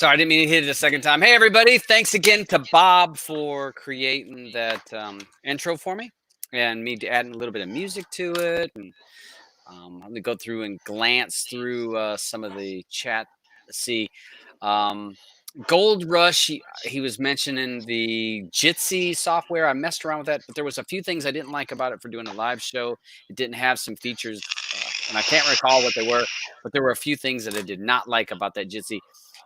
Sorry, I didn't mean to hit it a second time. Hey, everybody. Thanks again to Bob for creating that intro for me and me adding a little bit of music to it. And I'm going to go through and glance through some of the chat. Let's see. Gold Rush, he was mentioning the Jitsi software. I messed around with that, but there was a few things I didn't like about it for doing a live show. It didn't have some features, and I can't recall what they were, but there were a few things that I did not like about that Jitsi.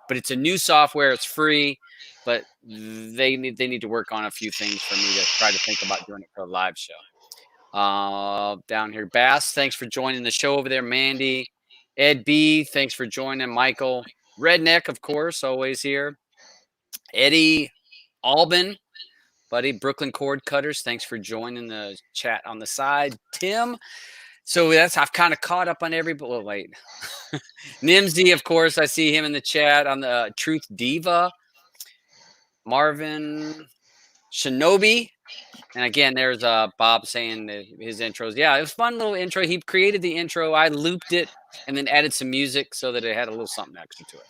But it's a new software. It's free, but they need to work on a few things for me to try to think about doing it for a live show. Down here, Bass, thanks for joining the show over there. Mandy, Ed B, thanks for joining. Michael, Redneck, of course, always here. Eddie Albin, buddy, Brooklyn Cord Cutters, thanks for joining the chat on the side. Tim, so I've kind of caught up on everybody. Well, wait. Nimsy, of course, I see him in the chat on the Truth Diva. Marvin Shinobi. And again, there's Bob saying his intros. Yeah, it was a fun little intro. He created the intro. I looped it and then added some music so that it had a little something extra to it.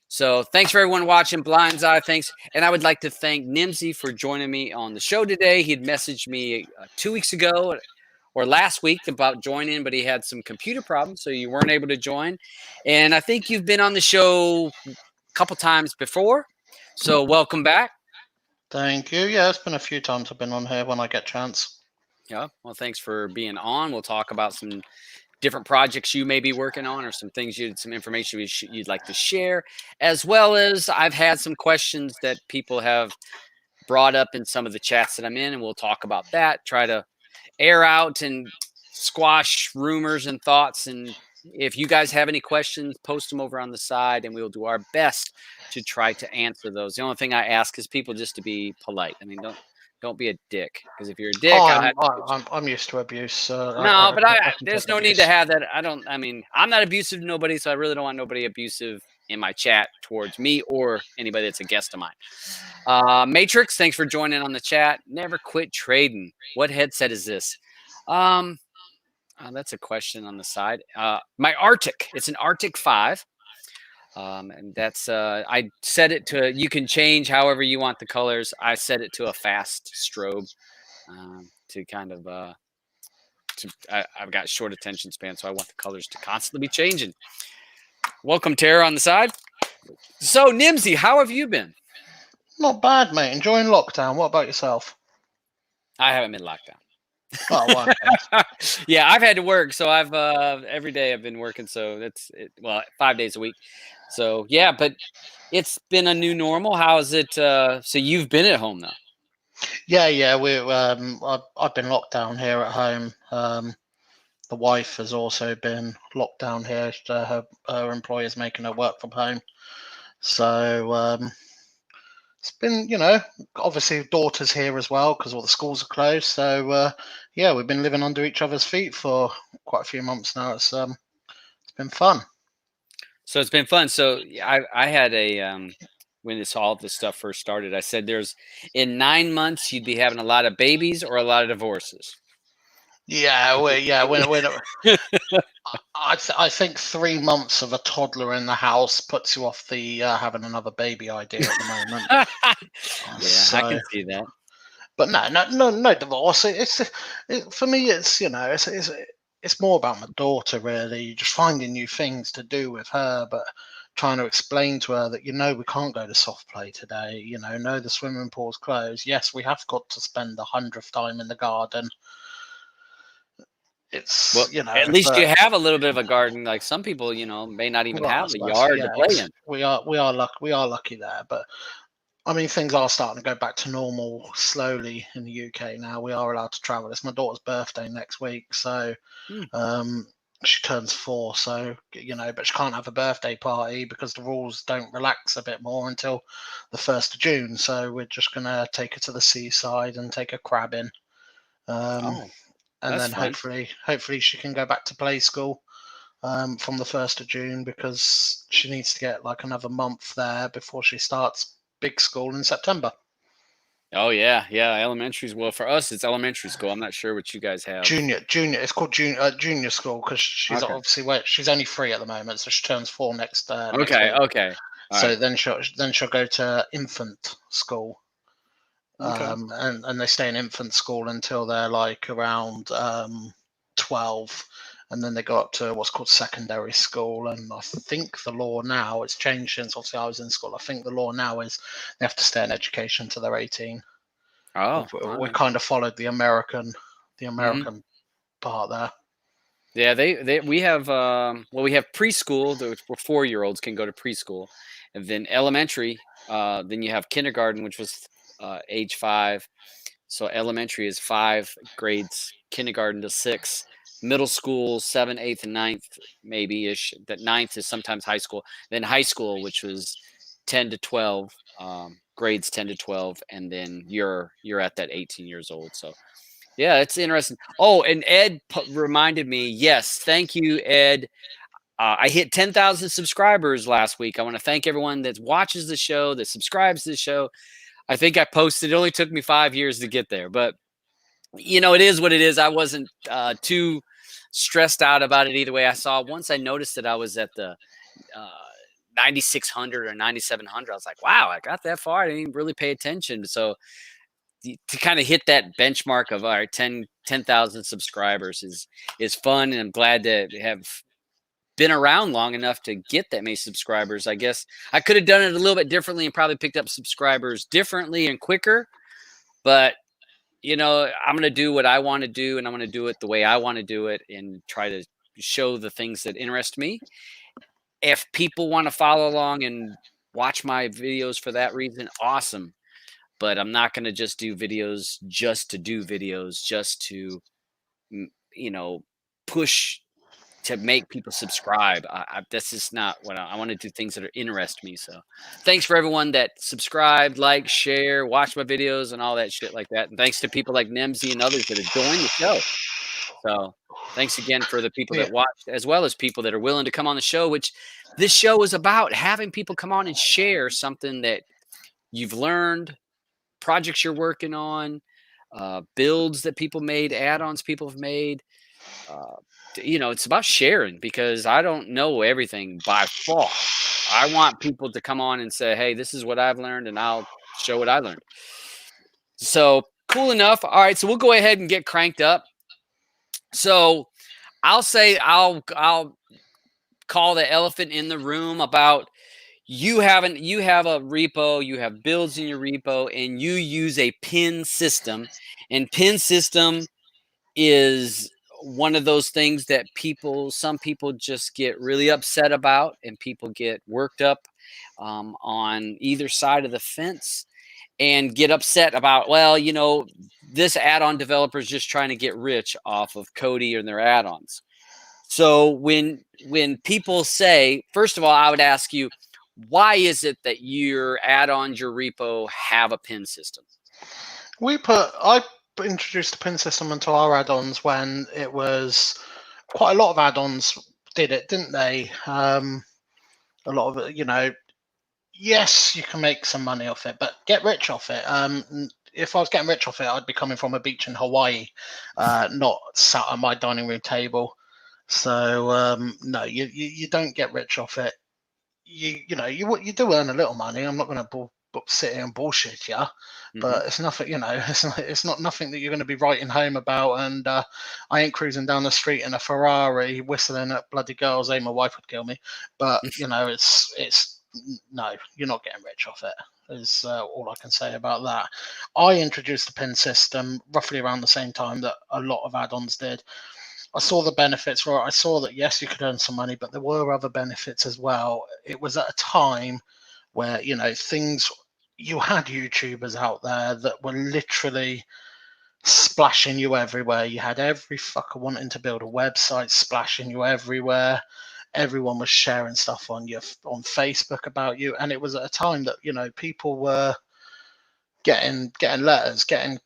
So thanks for everyone watching Blind's Eye. Thanks. And I would like to thank Nemzzy for joining me on the show today. He'd messaged me 2 weeks ago or last week about joining, but he had some computer problems, so you weren't able to join. And I think you've been on the show a couple times before. So welcome back. Thank you. Yeah, it's been a few times I've been on here when I get a chance. Yeah, well, thanks for being on. We'll talk about some different projects you may be working on or some things some information you'd like to share, as well as I've had some questions that people have brought up in some of the chats that I'm in, and we'll talk about that, try to air out and squash rumors and thoughts. And if you guys have any questions, post them over on the side and we'll do our best to try to answer those. The only thing I ask is people just to be polite. I mean, don't be a dick, because if you're a dick, I'm used to abuse. No, but there's no need to have that. I mean, I'm not abusive to nobody, so I really don't want nobody abusive in my chat towards me or anybody that's a guest of mine. Matrix, thanks for joining on the chat. Never quit trading. What headset is this? That's a question on the side. My Arctic. It's an Arctic 5. And that's I set it to, you can change however you want the colors. I set it to a fast strobe to kind of I've got short attention span, so I want the colors to constantly be changing. Welcome, Tara, on the side. So, Nimsy, how have you been? Not bad, mate. Enjoying lockdown. What about yourself? I haven't been locked down. Oh, wow. Yeah, I've had to work, so I've every day I've been working, so well, 5 days a week. So yeah, but it's been a new normal. How is it? So you've been at home though? Yeah. I've been locked down here at home. The wife has also been locked down here. Her employer's making her work from home. So it's been, obviously daughter's here as well because all the schools are closed. So yeah, we've been living under each other's feet for quite a few months now. It's been fun. So it's been fun. So I had when all this stuff first started, I said in 9 months you'd be having a lot of babies or a lot of divorces. Yeah, I think 3 months of a toddler in the house puts you off the having another baby idea at the moment. Yeah, I can see that. But no divorce. For me, it's more about my daughter, really. Just finding new things to do with her, but trying to explain to her that, we can't go to soft play today. No, the swimming pool's closed. Yes, we have got to spend the 100th time in the garden. It's, at least you have a little bit of a garden. Like some people, may not even have a yard to play in. We are lucky there, but I mean, things are starting to go back to normal slowly in the UK now. We are allowed to travel. It's my daughter's birthday next week, so she turns 4. So but she can't have a birthday party because the rules don't relax a bit more until the 1st of June. So we're just gonna take her to the seaside and take her crabbing. And then fun. hopefully she can go back to play school from the 1st of June because she needs to get like another month there before she starts big school in September. Oh yeah. Elementary's, well, for us it's elementary school. I'm not sure what you guys have. Junior. It's called junior school because she's obviously she's only 3 at the moment, so she turns 4 next. Okay. So right. then she'll go to infant school, Okay. and they stay in infant school until they're like around 12, and then they go up to what's called secondary school. And I think the law now, it's changed since obviously I was in school. I think the law now is they have to stay in education till they're 18. Oh, all We right. kind of followed the Mhm. American part there. Yeah, we have we have preschool, where 4-year-olds can go to preschool, and then elementary. Then you have kindergarten, which was age 5. So elementary is 5 grades, kindergarten to 6, middle school 7, 8th, and 9th, maybe ish. That 9th is sometimes high school. Then high school, which was 10 to 12, grades 10 to 12, and then you're at that 18 years old. So yeah, it's interesting. Oh, and Ed reminded me. Yes, thank you, Ed. I hit 10,000 subscribers last week. I want to thank everyone that watches the show, that subscribes to the show. I think I posted. It only took me 5 years to get there, but it is what it is. I wasn't too stressed out about it either way. I saw once I noticed that I was at the uh, 9,600 or 9,700. I was like, wow, I got that far. I didn't even really pay attention. So to kind of hit that benchmark of all right, 10,000 subscribers is fun, and I'm glad to have been around long enough to get that many subscribers. I guess I could have done it a little bit differently and probably picked up subscribers differently and quicker, but I'm going to do what I want to do, and I'm going to do it the way I want to do it and try to show the things that interest me. If people want to follow along and watch my videos for that reason, awesome. But I'm not going to just do videos just to do videos, just to, you know, push to make people subscribe. That's just not what I want to do. Things that interest me. So thanks for everyone that subscribed, like, share, watch my videos and all that shit like that. And thanks to people like Nemzzy and others that have joined the show. So thanks again for the people Yeah. that watched, as well as people that are willing to come on the show, which this show is about, having people come on and share something that you've learned, projects you're working on, builds that people made, add-ons people have made. Uh, it's about sharing, because I don't know everything by far. I want people to come on and say, "Hey, this is what I've learned," and I'll show what I learned. So cool enough. All right, so we'll go ahead and get cranked up. So I'll say I'll call the elephant in the room about you have a repo, you have builds in your repo, and you use a pin system, and pin system is one of those things that some people just get really upset about, and people get worked up on either side of the fence and get upset about, well, this add-on developer is just trying to get rich off of Kodi and their add-ons. So when people say, first of all, I would ask you, why is it that your add-ons, your repo, have a pin system? I introduced a pin system into our add-ons when it was quite a lot of add-ons did it, didn't they? A lot of it, yes, you can make some money off it, but get rich off it. If I was getting rich off it, I'd be coming from a beach in Hawaii, not sat at my dining room table. So no, you don't get rich off it. You do earn a little money. I'm not going to sit here and bullshit you, but it's nothing. It's not nothing that you're going to be writing home about. And I ain't cruising down the street in a Ferrari whistling at bloody girls. Hey, my wife would kill me. But it's no, you're not getting rich off it. Is all I can say about that. I introduced the pin system roughly around the same time that a lot of add-ons did. I saw the benefits for it. I saw that yes, you could earn some money, but there were other benefits as well. It was at a time where you had YouTubers out there that were literally splashing you everywhere. You had every fucker wanting to build a website, splashing you everywhere. Everyone was sharing stuff on Facebook about you, and it was at a time that people were getting letters, getting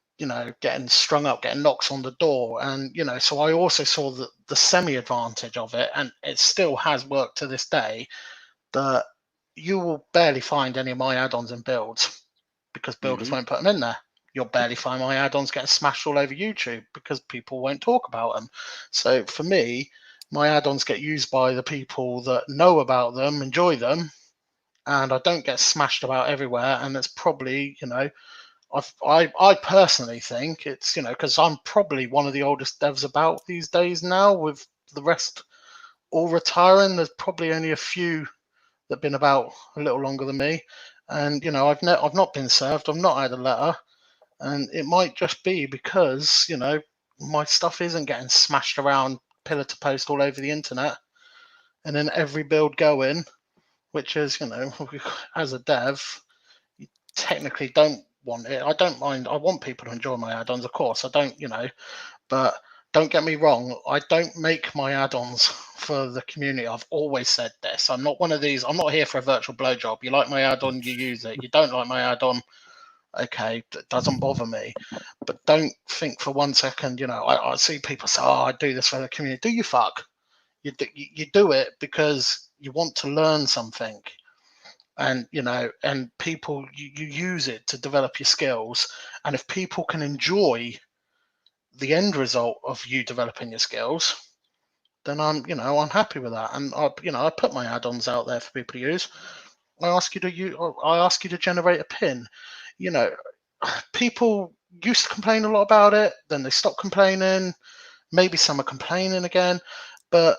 strung up, getting knocks on the door. And so I also saw the semi advantage of it, and it still has worked to this day, that you will barely find any of my add-ons and builds because builders won't put them in there. You'll barely find my add-ons getting smashed all over YouTube because people won't talk about them. So for me, my add-ons get used by the people that know about them, enjoy them, and I don't get smashed about everywhere. And it's probably, I personally think it's, because I'm probably one of the oldest devs about these days now, with the rest all retiring. There's probably only a few that have been about a little longer than me, and I've not been served. I've not had a letter, and it might just be because my stuff isn't getting smashed around pillar to post all over the internet, and then every build going, which is as a dev, you technically don't want it. I don't mind. I want people to enjoy my add-ons, of course. I don't, but don't get me wrong. I don't make my add-ons for the community. I've always said this. I'm not one of these. I'm not here for a virtual blowjob. You like my add-on, you use it. You don't like my add-on, okay, it doesn't bother me. But don't think for 1 second, I see people say, oh, I do this for the community. Do you fuck? You do it because you want to learn something. And and people, you use it to develop your skills. And if people can enjoy the end result of you developing your skills, then I'm happy with that. And I put my add-ons out there for people to use. I ask you to generate a pin. People used to complain a lot about it, then they stopped complaining. Maybe some are complaining again, but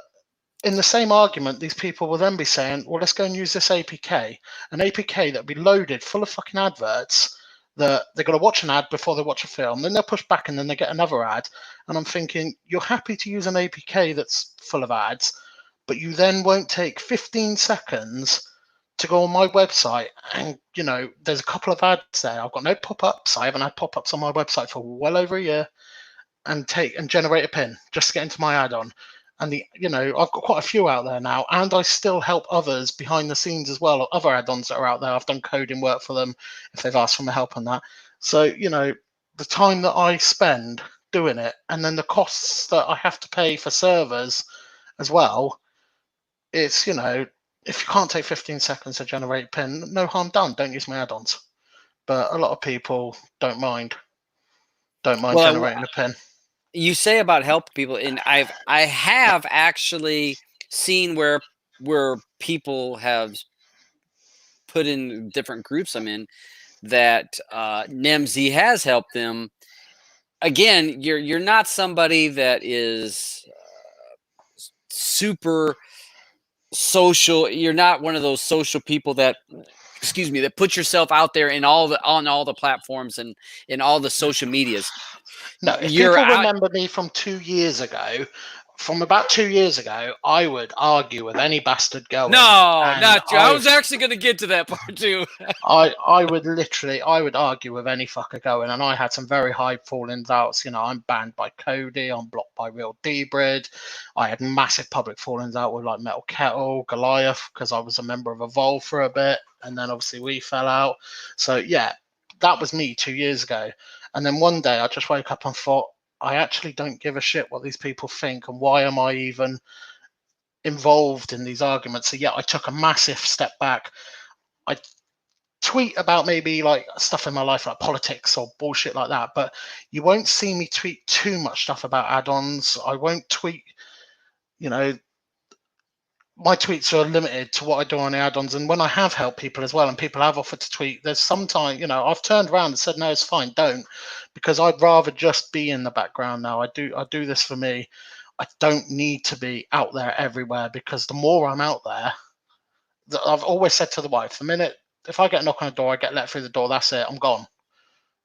in the same argument, these people will then be saying, well, let's go and use this APK, an APK that'll be loaded full of fucking adverts, that they're going to watch an ad before they watch a film, then they'll push back and then they get another ad. And I'm thinking, you're happy to use an APK that's full of ads, but you then won't take 15 seconds to go on my website and, there's a couple of ads there. I've got no pop-ups. I haven't had pop-ups on my website for well over a year, and generate a pin just to get into my add-on. And I've got quite a few out there now, and I still help others behind the scenes as well, other add-ons that are out there. I've done coding work for them if they've asked for my help on that. So, the time that I spend doing it, and then the costs that I have to pay for servers as well, it's, if you can't take 15 seconds to generate a pin, no harm done. Don't use my add-ons. But a lot of people don't mind generating a pin. You say about help people, and I have actually seen where people have put in different groups I'm in that Nims Z has helped them. Again, you're not somebody that is super social. You're not one of those social people that, excuse me, that put yourself out there on all the platforms and in all the social medias. No, if people remember me from 2 years ago, from about 2 years ago, I would argue with any bastard going. No, not you. I was actually going to get to that part too. I would argue with any fucker going, and I had some very high fallings outs. I'm banned by Kodi, I'm blocked by real Debrid. I had massive public fallings out with like Metal Kettle, Goliath, because I was a member of Evolve for a bit, and then obviously we fell out. So yeah, that was me 2 years ago. And then one day I just woke up and thought, I actually don't give a shit what these people think, and why am I even involved in these arguments? So yeah, I took a massive step back. I tweet about maybe like stuff in my life, like politics or bullshit like that, but you won't see me tweet too much stuff about add-ons. I won't tweet, my tweets are limited to what I do on the add-ons. And when I have helped people as well, and people have offered to tweet, there's sometimes, I've turned around and said, no, it's fine, don't, because I'd rather just be in the background now. I do this for me. I don't need to be out there everywhere, because the more I'm out there, I've always said to the wife, the minute, if I get a knock on the door, I get let through the door, that's it, I'm gone.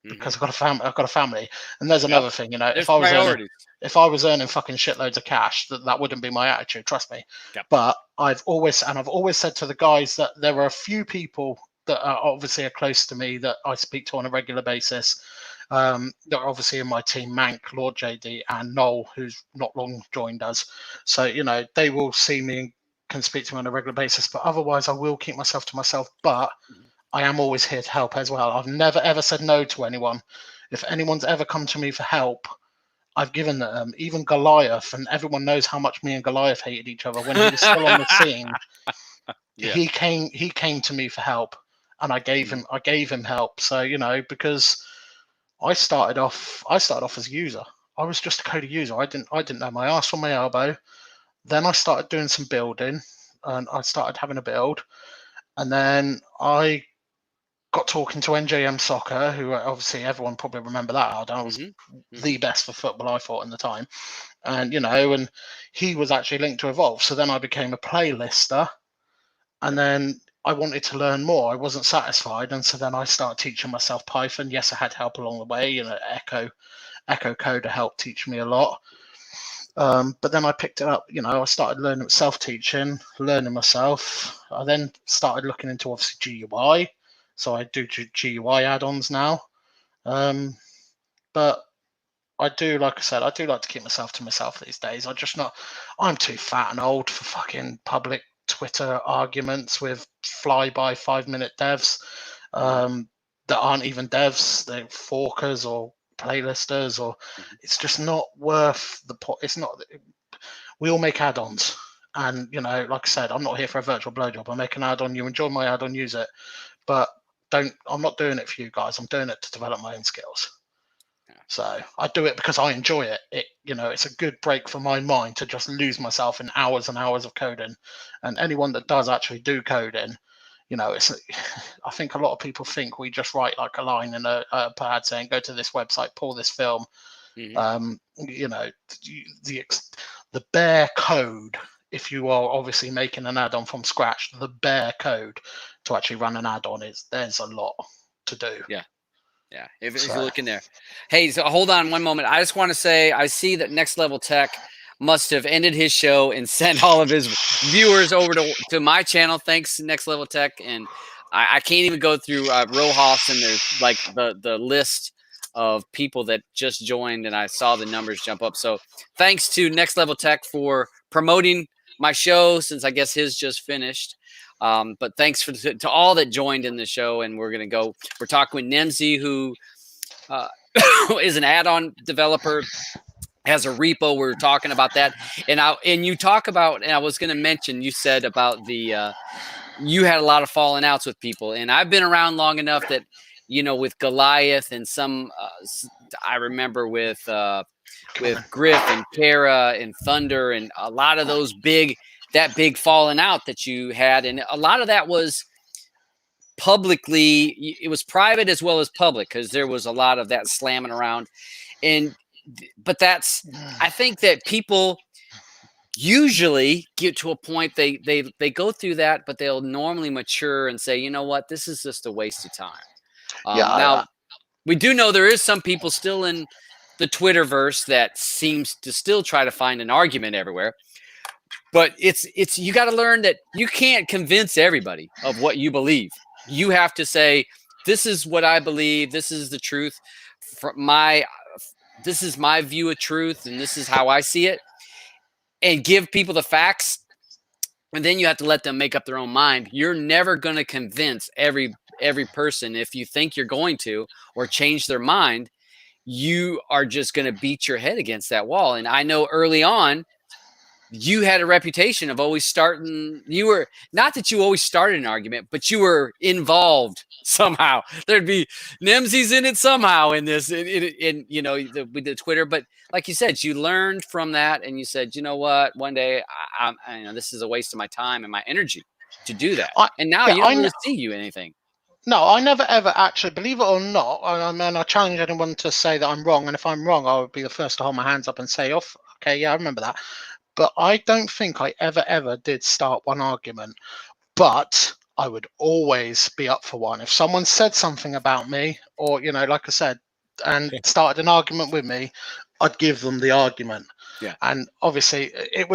Because I've got a family. And there's another thing, if I was earning fucking shitloads of cash, that wouldn't be my attitude, trust me. Yep. But I've always said to the guys that there are a few people that are obviously close to me that I speak to on a regular basis, that are obviously in my team, Mank, Lord JD, and Noel, who's not long joined us. So, they will see me and can speak to me on a regular basis, but otherwise I will keep myself to myself. But I am always here to help as well. I've never ever said no to anyone. If anyone's ever come to me for help, I've given them. Even Goliath, and everyone knows how much me and Goliath hated each other when he was still on the scene. Yeah. He came to me for help, and I gave him help. So because I started off as a user. I was just a Kodi user. I didn't know my ass from my elbow. Then I started doing some building, and I started having a build. And then I got talking to NJM Soccer, who obviously everyone probably remember that add-on. I was the best for football, I thought, in the time. And, and he was actually linked to Evolve. So then I became a playlister. And then I wanted to learn more. I wasn't satisfied. And so then I started teaching myself Python. Yes, I had help along the way. Echo Coder helped teach me a lot. But then I picked it up, I started learning self-teaching, learning myself. I then started looking into obviously GUI. So I do GUI add-ons now. But I do, like I said, I do like to keep myself to myself these days. I'm too fat and old for fucking public Twitter arguments with fly-by 5-minute devs that aren't even devs. They're forkers or playlisters, or it's just not worth the point. It's not. We all make add-ons, and like I said, I'm not here for a virtual blowjob. I make an add-on. You enjoy my add-on, use it, but I'm not doing it for you guys. I'm doing it to develop my own skills. So I do it because I enjoy it. It's a good break for my mind to just lose myself in hours and hours of coding. And anyone that does actually do coding, it's. I think a lot of people think we just write like a line in a pad saying, "Go to this website, pull this film." The bare code. If you are obviously making an add-on from scratch, the bare code to actually run an add-on there's a lot to do. Yeah. If you look in there. Hey, so hold on one moment. I just want to say, I see that Next Level Tech must have ended his show and sent all of his viewers over to my channel. Thanks, Next Level Tech. And I can't even go through Rojas, and there's like the list of people that just joined, and I saw the numbers jump up. So thanks to Next Level Tech for promoting my show, since I guess his just finished. But thanks to all that joined in the show, and we're talking with Nemzzy, who is an add-on developer, has a repo. We're talking about that, and you talk about, and I was going to mention, you said about you had a lot of falling outs with people, and I've been around long enough that with Goliath and some, I remember with Griff and Kara and Thunder and a lot of those big falling out that you had, and a lot of that was publicly, it was private as well as public, because there was a lot of that slamming around. But I think that people usually get to a point, they go through that, but they'll normally mature and say, you know what, this is just a waste of time. Now, we do know there is some people still in the Twitterverse that seems to still try to find an argument everywhere. But you got to learn that you can't convince everybody of what you believe. You have to say, this is what I believe. This is the truth. This is my view of truth, and this is how I see it. And give people the facts. And then you have to let them make up their own mind. You're never going to convince every person. If you think you're going to, or change their mind, you are just going to beat your head against that wall. And I know early on, you had a reputation of always starting. You were not that you always started an argument, but you were involved somehow. There'd be Nemzzy's in it somehow in this, with the Twitter. But like you said, you learned from that, and you said, you know what? One day, this is a waste of my time and my energy to do that. And now you don't really see you anything. No, I never ever actually, believe it or not, I challenge anyone to say that I'm wrong. And if I'm wrong, I would be the first to hold my hands up and say, "Oh, okay, yeah, I remember that." But I don't think I ever did start one argument. But I would always be up for one. If someone said something about me, or, like I said, and started an argument with me, I'd give them the argument. Yeah. And obviously, it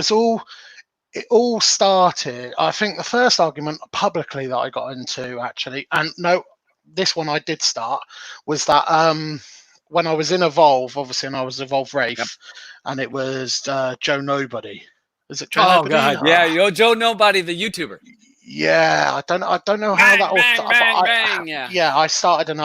all started, I think the first argument publicly that I got into, actually, and no, this one I did start, was that when I was in Evolve, obviously, and I was Evolve Wraith, and it was Joe Nobody. Is it Joe Nobody? God, yeah, Joe Nobody, the YouTuber. Yeah, I don't know how that all started. Yeah, I started an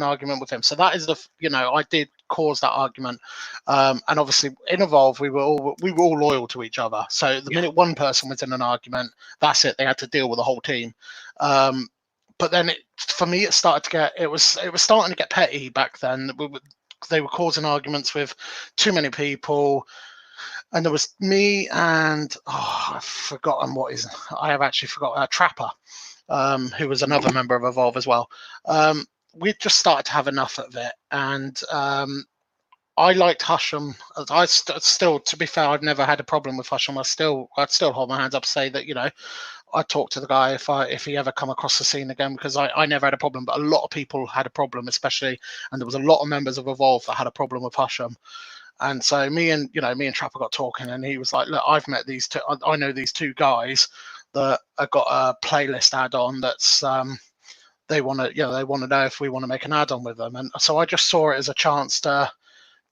argument with him. So that is I did cause that argument. And obviously in Evolve, we were all loyal to each other. So the minute one person was in an argument, that's it. They had to deal with the whole team. But then for me, it started to get, it was starting to get petty back then. They were causing arguments with too many people. and there was me and I've forgotten what is. I have actually forgotten Trapper, who was another member of Evolve as well. We just started to have enough of it, and I liked Husham. I still, to be fair, I've never had a problem with Husham. I'd still hold my hands up and say that, you know, I'd talk to the guy if he ever come across the scene again, because I never had a problem, but a lot of people had a problem, especially, and there was a lot of members of Evolve that had a problem with Husham. And so me and Trapper got talking, and he was like, look, I've met these two, I know these two guys that have got a playlist add-on that's they want to, they want to know if we want to make an add-on with them. And so I just saw it as a chance to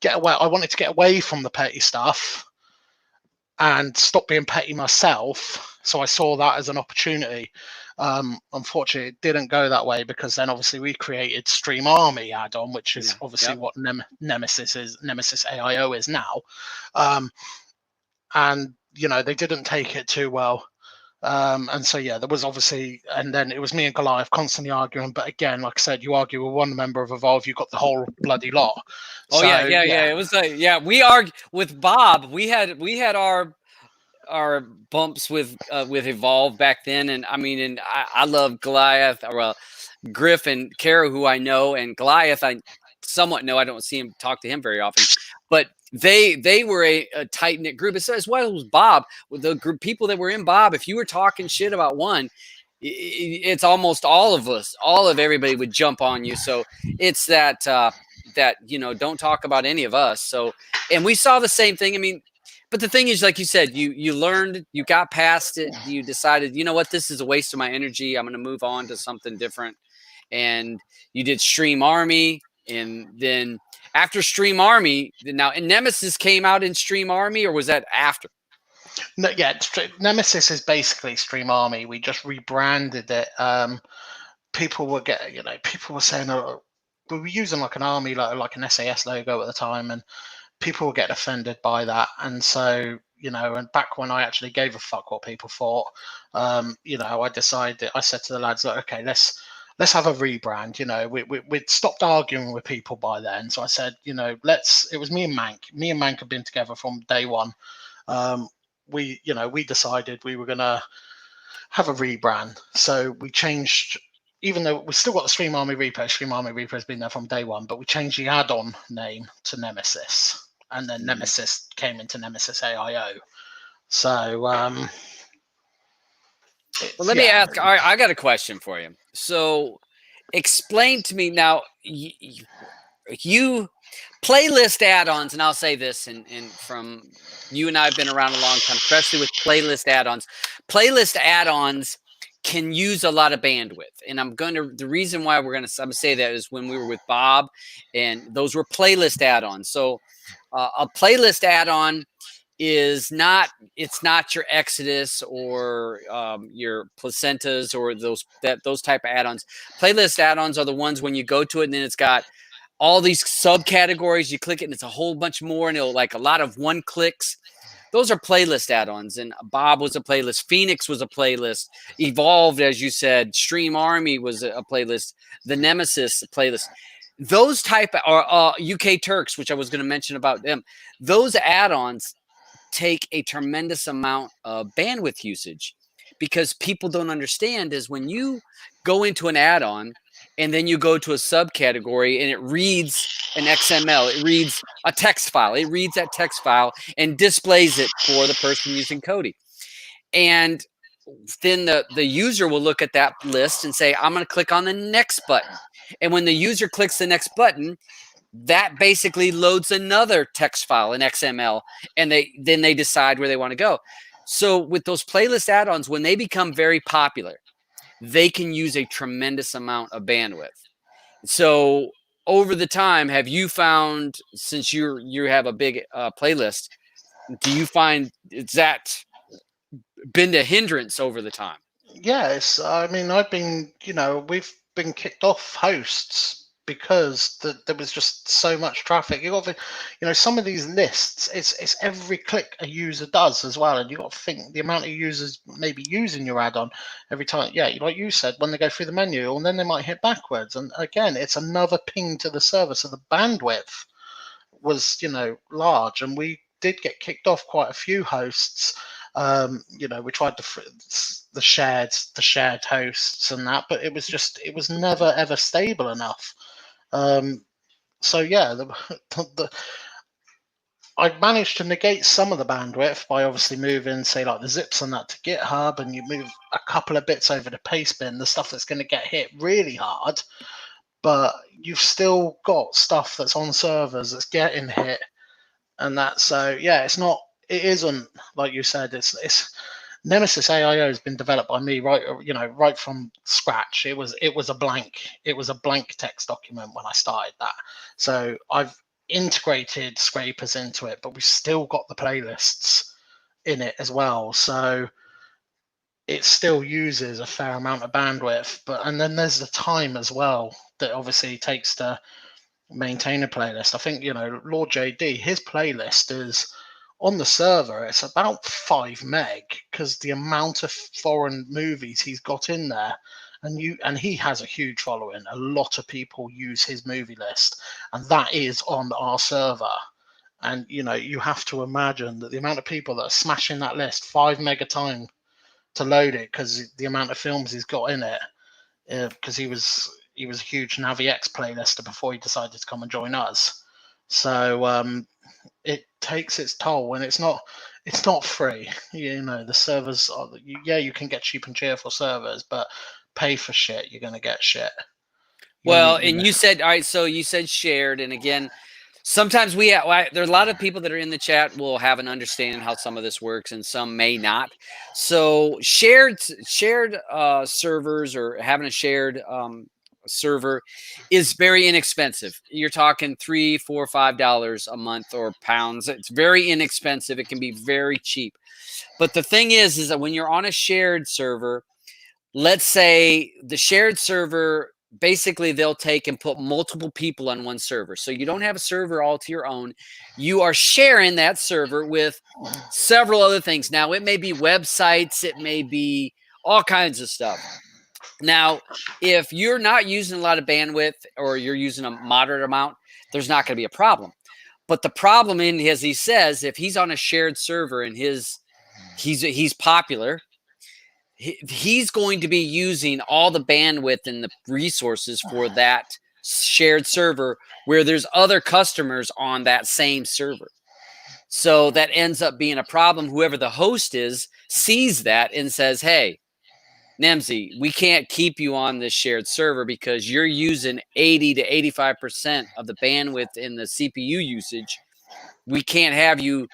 get away. I wanted to get away from the petty stuff and stop being petty myself. So I saw that as an opportunity. Unfortunately, it didn't go that way, because then obviously we created Stream Army add-on, which is obviously what Nemesis is, Nemesis AIO is now. And, you know, they didn't take it too well. And so, yeah, there was obviously, and then it was me and Goliath constantly arguing. But again, like I said, you argue with one member of Evolve, you've got the whole bloody lot. Oh, so, yeah. It was like, we argued with Bob. We had our bumps with Evolve back then, and I mean, and I love Goliath, or Griff and Kara, who I know, and Goliath I somewhat know. I don't see him, talk to him very often, but they were a tight knit group. As well as Bob, with the group people that were in Bob. If you were talking shit about one, it's almost all of us, all of everybody would jump on you. So it's that that, you know, don't talk about any of us. So, and we saw the same thing. I mean, but the thing is, like you said, you learned, you got past it, you decided, you know what, this is a waste of my energy. I'm going to move on to something different. And you did Stream Army, and then after Stream Army, now Nemesis came out in Stream Army, or was that after? No, yeah, Nemesis is basically Stream Army. We just rebranded it. People were people were saying, we were using like an army, like an SAS logo at the time, and people were getting offended by that. And so, you know, and back when I actually gave a fuck what people thought, you know, I said to the lads, like, okay, let's have a rebrand. You know, we'd stopped arguing with people by then. So I said, you know, it was me and Mank. Me and Mank had been together from day one. We decided we were going to have a rebrand. So we changed, even though we still got the Stream Army Repo has been there from day one, but we changed the add-on name to Nemesis. And then Nemesis came into Nemesis AIO. So, well, let me ask, I got a question for you. So explain to me now, you playlist add-ons, and I'll say this, and from you and I have been around a long time, especially with playlist add-ons. Playlist add-ons can use a lot of bandwidth, and the reason why I'm gonna say that is when we were with Bob, and those were playlist add-ons. So a playlist add-on is not, it's not your Exodus or your Placentas or those type of add-ons. Playlist add-ons are the ones when you go to it and then it's got all these subcategories. You click it and it's a whole bunch more, and it'll like a lot of one clicks. Those are playlist add-ons. And Bob was a playlist. Phoenix was a playlist. Evolved, as you said. Stream Army was a playlist. The Nemesis playlist. Those type are UK Turks, which I was going to mention about them. Those add-ons take a tremendous amount of bandwidth usage, because people don't understand is when you go into an add-on and then you go to a subcategory and it reads an XML, it reads a text file, it reads that text file and displays it for the person using Kodi. And then the user will look at that list and say, I'm going to click on the next button. And when the user clicks the next button, that basically loads another text file in XML, and then they decide where they want to go. So with those playlist add-ons, when they become very popular, they can use a tremendous amount of bandwidth. So over the time, have you found, since you have a big playlist, do you find that been a hindrance over the time? Yes, I mean, we've been kicked off hosts because there was just so much traffic. You got to, some of these lists, it's every click a user does as well, and you got to think the amount of users maybe using your add-on every time. Yeah, like you said, when they go through the menu, and then they might hit backwards, and again, it's another ping to the server. So the bandwidth was, large, and we did get kicked off quite a few hosts. We tried the shared hosts and that, but it was never ever stable enough. So yeah, I managed to negate some of the bandwidth by obviously moving, say, like the zips and that to GitHub, and you move a couple of bits over to Pastebin, the stuff that's going to get hit really hard. But you've still got stuff that's on servers that's getting hit, and it isn't like you said. It's Nemesis AIO has been developed by me right from scratch. It was a blank text document when I started that. So I've integrated scrapers into it, but we've still got the playlists in it as well. So it still uses a fair amount of bandwidth, and then there's the time as well that obviously takes to maintain a playlist. I think Lord JD, his playlist is on the server. It's about 5 meg because the amount of foreign movies he's got in there, and he has a huge following. A lot of people use his movie list, and that is on our server. And you have to imagine that the amount of people that are smashing that list 5 meg a time to load it because the amount of films he's got in it. Because he was a huge Navi X playlister before he decided to come and join us. So it takes its toll, and it's not free. The servers you can get cheap and cheerful servers, but pay for shit, you're going to get shit. You said, all right, so you said shared, and again, sometimes there are a lot of people that are in the chat will have an understanding how some of this works, and some may not. So shared servers, or having a shared server, is very inexpensive. You're talking $3, $4, $5 a month, or pounds. It's very inexpensive. It can be very cheap. But the thing is that when you're on a shared server, let's say the shared server, basically they'll take and put multiple people on one server. So you don't have a server all to your own. You are sharing that server with several other things. Now, it may be websites, it may be all kinds of stuff. Now, if you're not using a lot of bandwidth, or you're using a moderate amount, there's not going to be a problem. But the problem, as he says, if he's on a shared server and he's popular, he's going to be using all the bandwidth and the resources for that shared server, where there's other customers on that same server. So that ends up being a problem. Whoever the host is sees that and says, hey, Nemzzy, we can't keep you on this shared server because you're using 80 to 85% of the bandwidth in the CPU usage. We can't have you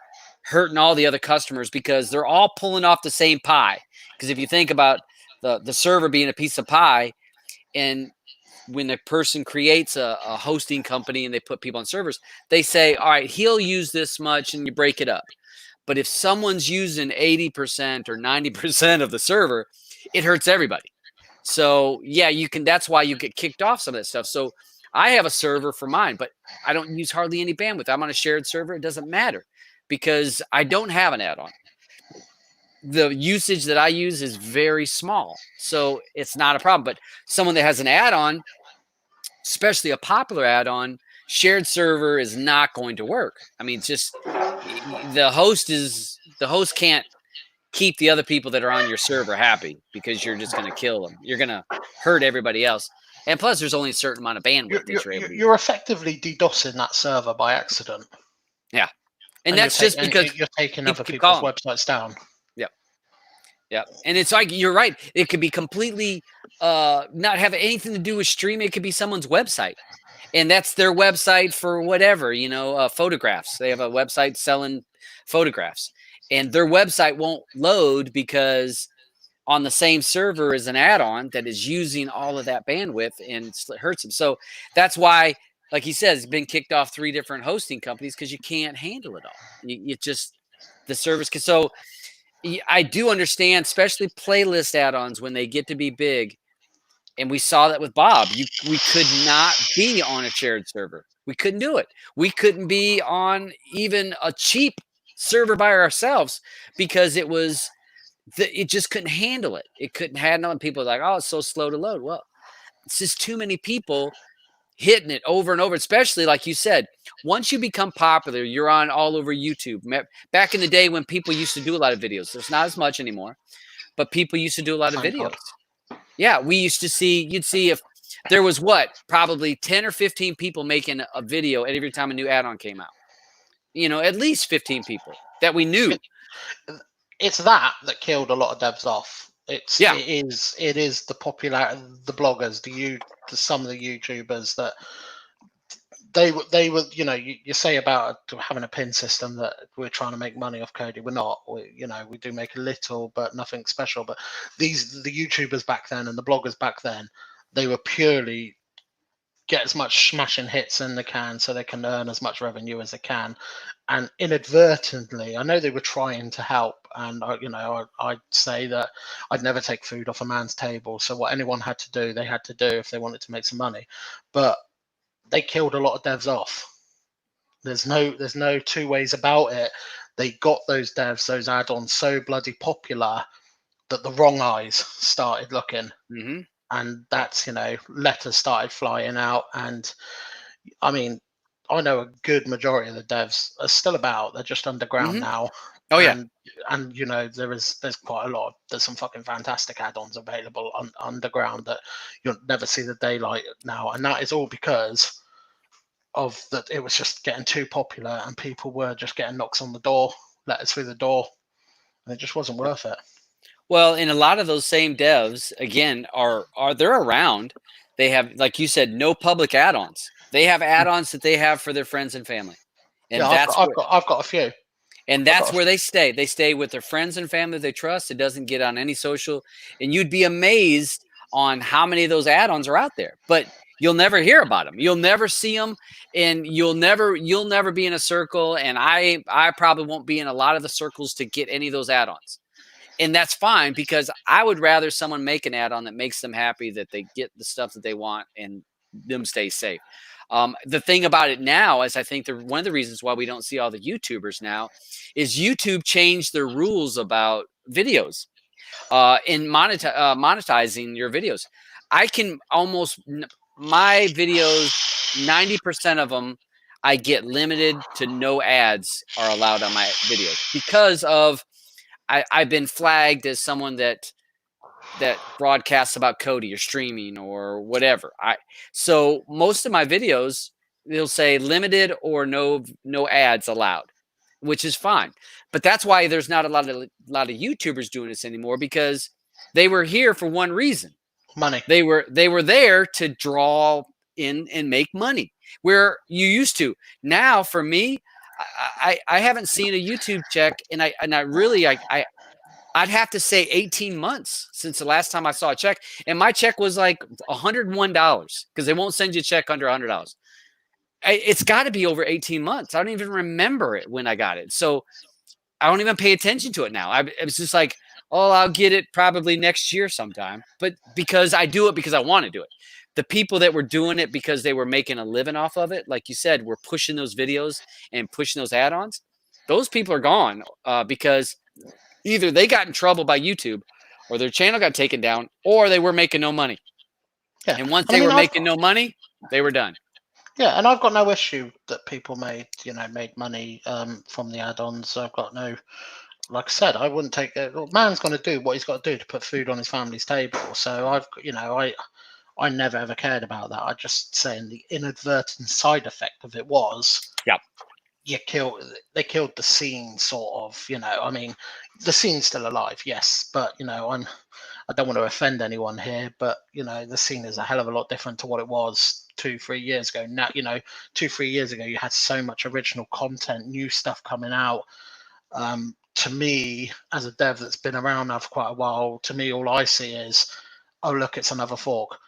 hurting all the other customers because they're all pulling off the same pie. Because if you think about the server being a piece of pie, and when a person creates a hosting company and they put people on servers, they say, all right, he'll use this much, and you break it up. But if someone's using 80% or 90% of the server, it hurts everybody. So yeah, that's why you get kicked off some of that stuff. So I have a server for mine, but I don't use hardly any bandwidth. I'm on a shared server. It doesn't matter because I don't have an add-on. The usage that I use is very small, so it's not a problem. But someone that has an add-on, especially a popular add-on, shared server is not going to work. I mean, it's just the host can't keep the other people that are on your server happy because you're just going to kill them. You're going to hurt everybody else. And plus, there's only a certain amount of bandwidth that you're able to use. You're effectively DDoSing that server by accident. Yeah. And that's just because you're taking other people's websites down. Yeah. And it's like, you're right. It could be completely not have anything to do with streaming. It could be someone's website. And that's their website for whatever, photographs. They have a website selling photographs. And their website won't load because on the same server is an add-on that is using all of that bandwidth, and it hurts them. So that's why, like he says, he's been kicked off 3 different hosting companies because you can't handle it all. The service. So I do understand, especially playlist add-ons when they get to be big. And we saw that with Bob. We could not be on a shared server. We couldn't do it. We couldn't be on even a cheap server by ourselves because it just couldn't handle it. It couldn't handle it. And people are like, oh, it's so slow to load. Well, it's just too many people hitting it over and over, especially like you said, once you become popular, you're on all over YouTube. Back in the day when people used to do a lot of videos, there's not as much anymore, but people used to do a lot of Thank God. videos. Yeah, we used to see, you'd see if there was probably 10 or 15 people making a video every time a new add-on came out. At least 15 people that we knew. It's that killed a lot of devs off. It is the the bloggers, some of the YouTubers that they were, you say about having a pin system that we're trying to make money off Kodi. We're not. We do make a little, but nothing special. But the YouTubers back then and the bloggers back then, they were purely get as much smashing hits in they can so they can earn as much revenue as they can. And inadvertently, I know they were trying to help. And, I'd say that I'd never take food off a man's table. So what anyone had to do, they had to do if they wanted to make some money. But they killed a lot of devs off. There's no two ways about it. They got those devs, those add-ons so bloody popular that the wrong eyes started looking. Mm-hmm. And that's, letters started flying out. And I mean, I know a good majority of the devs are still about. They're just underground now. Oh, yeah. And there's quite a lot. There's some fucking fantastic add-ons available underground that you'll never see the daylight now. And that is all because of that. It was just getting too popular and people were just getting knocks on the door, letters through the door. And it just wasn't worth it. Well, and a lot of those same devs, again, they're around. They have, like you said, no public add-ons. They have add-ons that they have for their friends and family. And yeah, I've got a few. And that's where they stay. They stay with their friends and family they trust. It doesn't get on any social. And you'd be amazed on how many of those add-ons are out there. But you'll never hear about them. You'll never see them, and you'll never be in a circle. And I probably won't be in a lot of the circles to get any of those add-ons. And that's fine, because I would rather someone make an add-on that makes them happy, that they get the stuff that they want and them stay safe. The thing about it now is, I think one of the reasons why we don't see all the YouTubers now is YouTube changed their rules about videos in monetizing your videos. I can my videos, 90% of them, I get limited to no ads are allowed on my videos because of I've been flagged as someone that broadcasts about Kodi or streaming or whatever. So most of my videos, they'll say limited or no ads allowed, which is fine. But that's why there's not a lot of YouTubers doing this anymore, because they were here for one reason. Money. They were there to draw in and make money, where you used to. Now for me, I haven't seen a YouTube check, and I'd have to say 18 months since the last time I saw a check. And my check was like $101, because they won't send you a check under $100. It's got to be over 18 months. I don't even remember it when I got it. So I don't even pay attention to it now. It's just like, oh, I'll get it probably next year sometime. But because I do it because I want to do it. The people that were doing it because they were making a living off of it, like you said, were pushing those videos and pushing those add-ons. Those people are gone because either they got in trouble by YouTube, or their channel got taken down, or they were making no money. Yeah. And once they were making no money, they were done. Yeah, and I've got no issue that people made money from the add-ons. I've got no, like I said, I wouldn't take it. Man's going to do what he's got to do to put food on his family's table. So I never ever cared about that. I just saying the inadvertent side effect of it was, they killed the scene, sort of. I mean, the scene's still alive, yes, but I don't want to offend anyone here, but the scene is a hell of a lot different to what it was 2-3 years ago. Now, 2-3 years ago, you had so much original content, new stuff coming out. To me, as a dev that's been around now for quite a while, to me, all I see is, oh, look, it's another fork.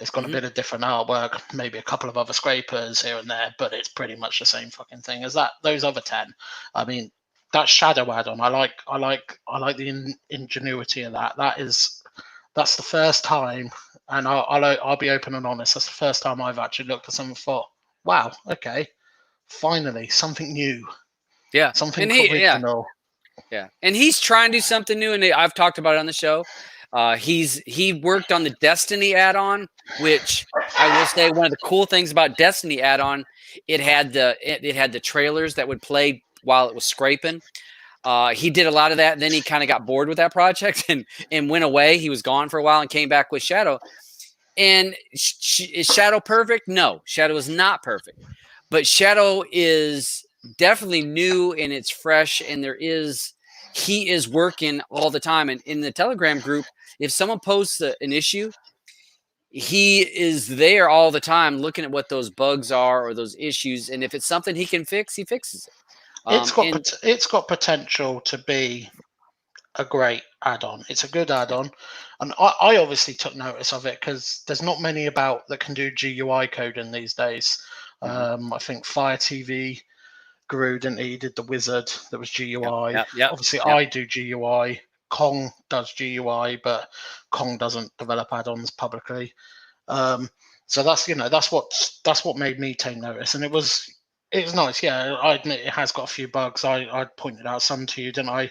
It's got a bit of different artwork, maybe a couple of other scrapers here and there, but it's pretty much the same fucking thing as those other 10. I mean, that shadow add-on, I like the ingenuity of that. That's the first time, and I'll be open and honest. That's the first time I've actually looked at something and thought, wow, okay, finally something new. Yeah, something original. Yeah, and he's trying to do something new, and I've talked about it on the show. He worked on the Destiny add-on, which I will say one of the cool things about Destiny add-on, it had the trailers that would play while it was scraping. He did a lot of that, and then he kind of got bored with that project and went away. He was gone for a while and came back with Shadow. And is Shadow perfect? No, Shadow is not perfect. But Shadow is definitely new and it's fresh, and he is working all the time. And in the Telegram group, if someone posts an issue, he is there all the time looking at what those bugs are or those issues. And if it's something he can fix, he fixes it. It's got potential to be a great add-on. It's a good add-on, and I obviously took notice of it because there's not many about that can do GUI coding these days. I think Fire TV, Guru didn't he? Did the wizard that was GUI. Obviously, I do GUI. Kong does GUI, but Kong doesn't develop add-ons publicly. So that's what made me take notice, and it was nice. Yeah, I admit it has got a few bugs. I pointed out some to you, didn't I,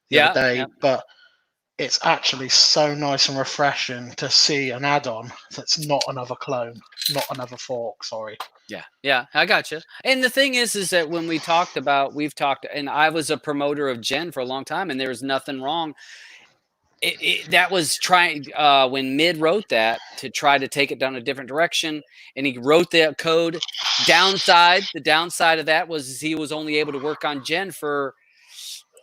the other day? But it's actually so nice and refreshing to see an add-on that's not another clone, not another fork. Sorry. Yeah, I got you. And the thing is that when we've talked, and I was a promoter of Gen for a long time, and there was nothing wrong. That was trying when Mid wrote that to try to take it down a different direction, and he wrote that code. The downside of that was he was only able to work on Gen for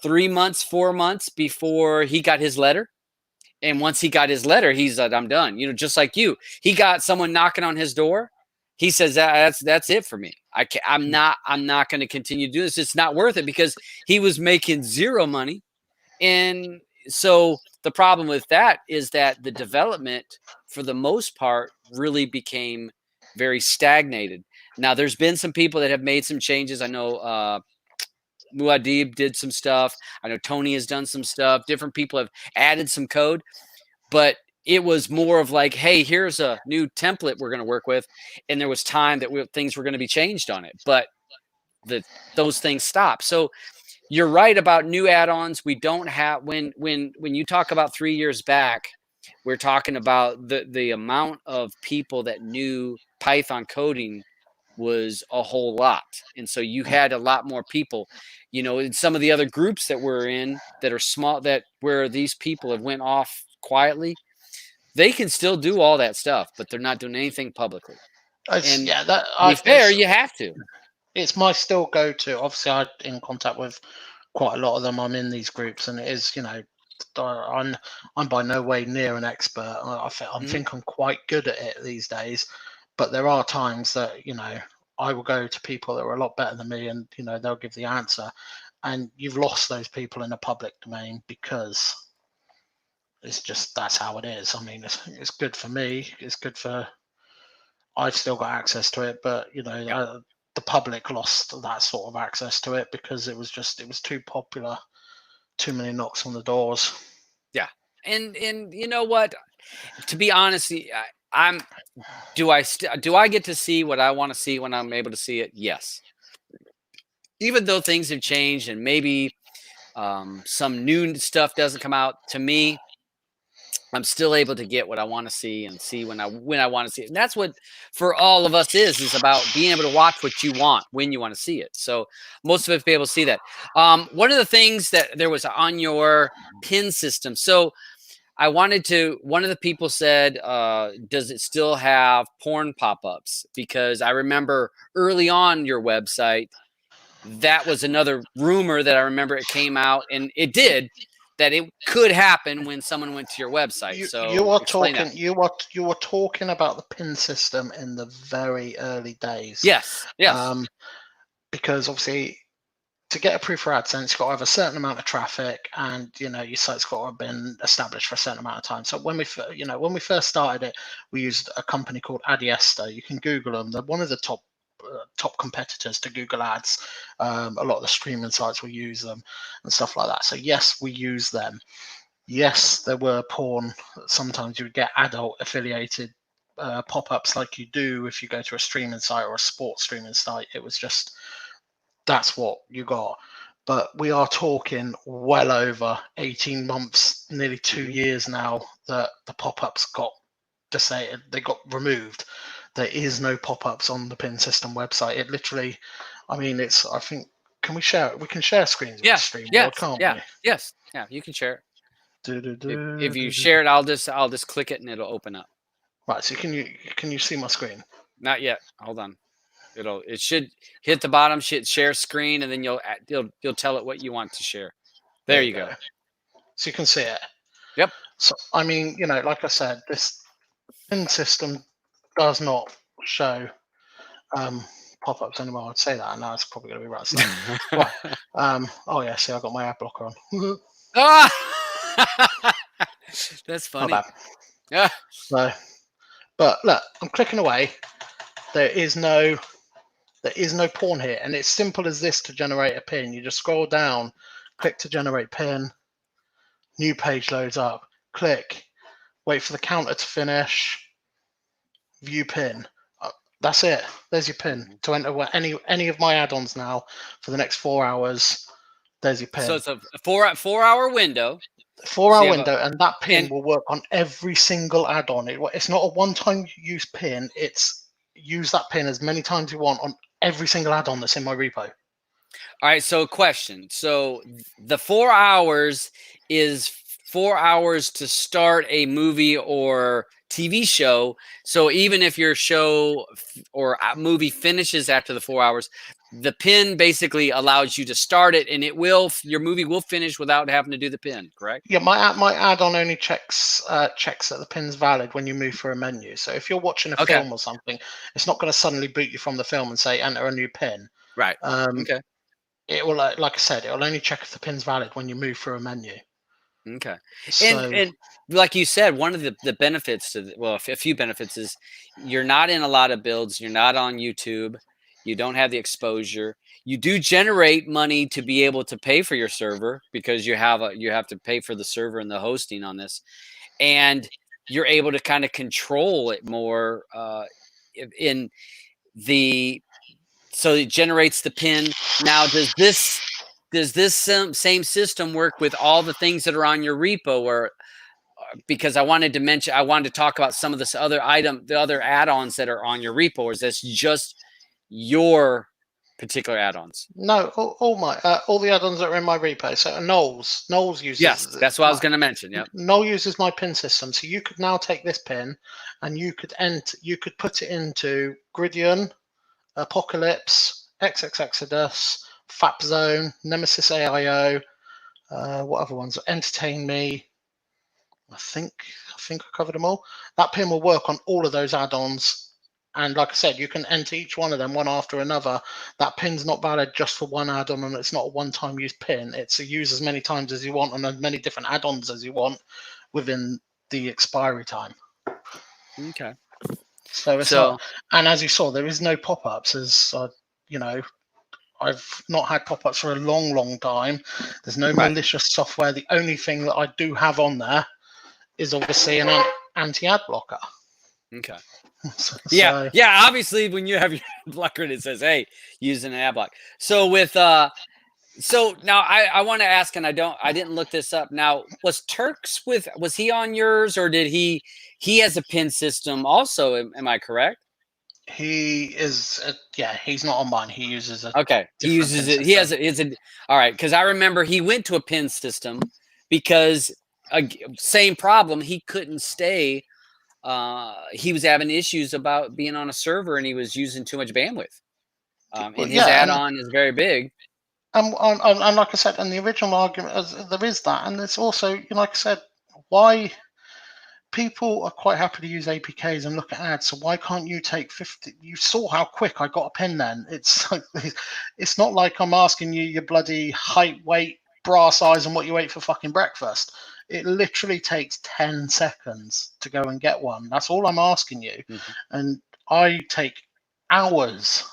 3 months, 4 months before he got his letter. And once he got his letter, he's like, I'm done. Just like you. He got someone knocking on his door. He says that's it for me. I'm not going to continue to do this. It's not worth it, because he was making zero money. And so the problem with that is that the development, for the most part, really became very stagnated. Now, there's been some people that have made some changes. I know Muad'Dib did some stuff. I know Tony has done some stuff. Different people have added some code, but it was more of like, hey, here's a new template we're going to work with. And there was time that things were going to be changed on it, but those things stopped. So you're right about new add-ons. We don't have, when you talk about 3 years back, we're talking about the amount of people that knew Python coding was a whole lot. And so you had a lot more people, in some of the other groups that we're in that are small, that where these people have went off quietly, they can still do all that stuff, but they're not doing anything publicly. And to be fair, you have to. It's my still go-to. Obviously, I'm in contact with quite a lot of them. I'm in these groups, and it is, I'm by no way near an expert. I think I'm quite good at it these days, but there are times that I will go to people that are a lot better than me, and they'll give the answer, and you've lost those people in the public domain because it's just, that's how it is. I mean, it's good for me. It's good for, I've still got access to it, but the public lost that sort of access to it because it was too popular, too many knocks on the doors. Yeah. And you know what, to be honest, do I get to see what I want to see when I'm able to see it? Yes. Even though things have changed and maybe some new stuff doesn't come out, to me, I'm still able to get what I want to see and see when I want to see it. And that's what, for all of us, is about being able to watch what you want when you want to see it. So most of us be able to see that. One of the things that there was on your pin system. So one of the people said, does it still have porn pop-ups? Because I remember early on your website, that was another rumor that I remember it came out, and it did, that it could happen when someone went to your website. You were talking about the pin system in the very early days. Yes. Because obviously, to get approved for AdSense, you've got to have a certain amount of traffic, and your site's got to have been established for a certain amount of time. So when we first started it, we used a company called Adiesta. You can Google them; they're one of the top competitors to Google Ads. A lot of the streaming sites will use them and stuff like that. So yes, we use them. Yes, there were porn. Sometimes you would get adult affiliated pop-ups like you do if you go to a streaming site or a sports streaming site. It was just, that's what you got. but we are talking well over 18 months, nearly 2 years now that the pop-ups got decided, they got removed. There is no pop-ups on the pin system website. It literally, I mean, it's, I think, can we share it? We can share screens with the stream world, can't we? Yes. Yeah, you can share it. If you Do. share it, I'll just click it and it'll open up. Right, so can you see my screen? Not yet. Hold on. It should hit the bottom, share screen, and then you'll tell it what you want to share. There you go. So you can see it. Yep. So I mean, you know, like I said, this pin system does not show pop-ups anymore. I'd say that, and now it's probably going to be right. So, right. Oh yeah, see, I got my ad blocker on. Ah! That's funny. Not bad. Yeah. So, but look, I'm clicking away. There is no porn here, and it's simple as this to generate a pin. You just scroll down, click to generate pin, new page loads up, click, wait for the counter to finish, view pin. That's it. There's your pin to enter any of my add-ons now for the next 4 hours. There's your pin. So it's a 4-hour window. 4-hour window, and that pin will work on every single add-on. It's not a one-time use pin. It's use that pin as many times you want on every single add-on that's in my repo. All right, so question. So the 4 hours is 4 hours to start a movie or TV show. So even if your show or movie finishes after the 4 hours, the pin basically allows you to start it, and your movie will finish without having to do the pin, correct? Yeah, my add-on only checks that the pin's valid when you move through a menu. So if you're watching a film or something, it's not going to suddenly boot you from the film and say enter a new pin. Right. Okay. It will, like I said, it will only check if the pin's valid when you move through a menu. Okay. So, and like you said, one of the benefits a few benefits is you're not in a lot of builds. You're not on YouTube. You don't have the exposure. You do generate money to be able to pay for your server because you have to pay for the server and the hosting on this, and you're able to kind of control it more so it generates the pin. Now, does this same system work with all the things that are on your repo? Or because I wanted to talk about some of the other add-ons that are on your repo, or is this just your particular add-ons? No, all the add-ons that are in my repo. So Knowles uses. Yes, that's what I was going to mention. Yeah, Knoll uses my pin system, so you could now take this pin and you could put it into Gridian, Apocalypse, XX Exodus, Fap Zone, Nemesis AIO. What other ones? Entertain Me. I think I covered them all. That pin will work on all of those add-ons. And like I said, you can enter each one of them one after another. That pin's not valid just for one add-on, and it's not a one-time use pin. It's a use as many times as you want on as many different add-ons as you want within the expiry time. Okay. So it's not, and as you saw, there is no pop-ups. As you know, I've not had pop-ups for a long, long time. There's no malicious software. The only thing that I do have on there is obviously an anti-ad blocker. Okay. Yeah. Obviously, when you have your blocker, it says, "Hey, use an ad block." So with so now I want to ask, and I didn't look this up. Now, was he on yours, or did he has a pin system also? Am I correct? He is. He's not on mine. He uses a. Okay. He uses it. He has a. All right, because I remember he went to a pin system because same problem. He couldn't stay. He was having issues about being on a server, and he was using too much bandwidth. And his add-on is very big. And like I said, and the original argument is there is that, and it's also, like I said, why people are quite happy to use APKs and look at ads. So why can't you take 50? You saw how quick I got a pin then. It's not like I'm asking you your bloody height, weight, bra size, and what you ate for fucking breakfast. It literally takes 10 seconds to go and get one. That's all I'm asking you. Mm-hmm. And I take hours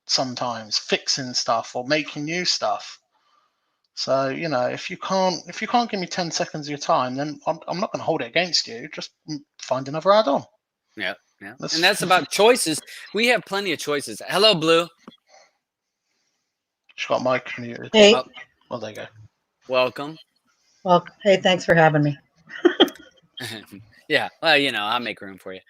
sometimes fixing stuff or making new stuff. So, if you can't give me 10 seconds of your time, then I'm not going to hold it against you. Just find another add-on. Yeah. And that's about choices. We have plenty of choices. Hello, Blue. She's got mic muted. Hey. Well, there you go. Welcome. Well, hey, thanks for having me. Yeah, well, I'll make room for you.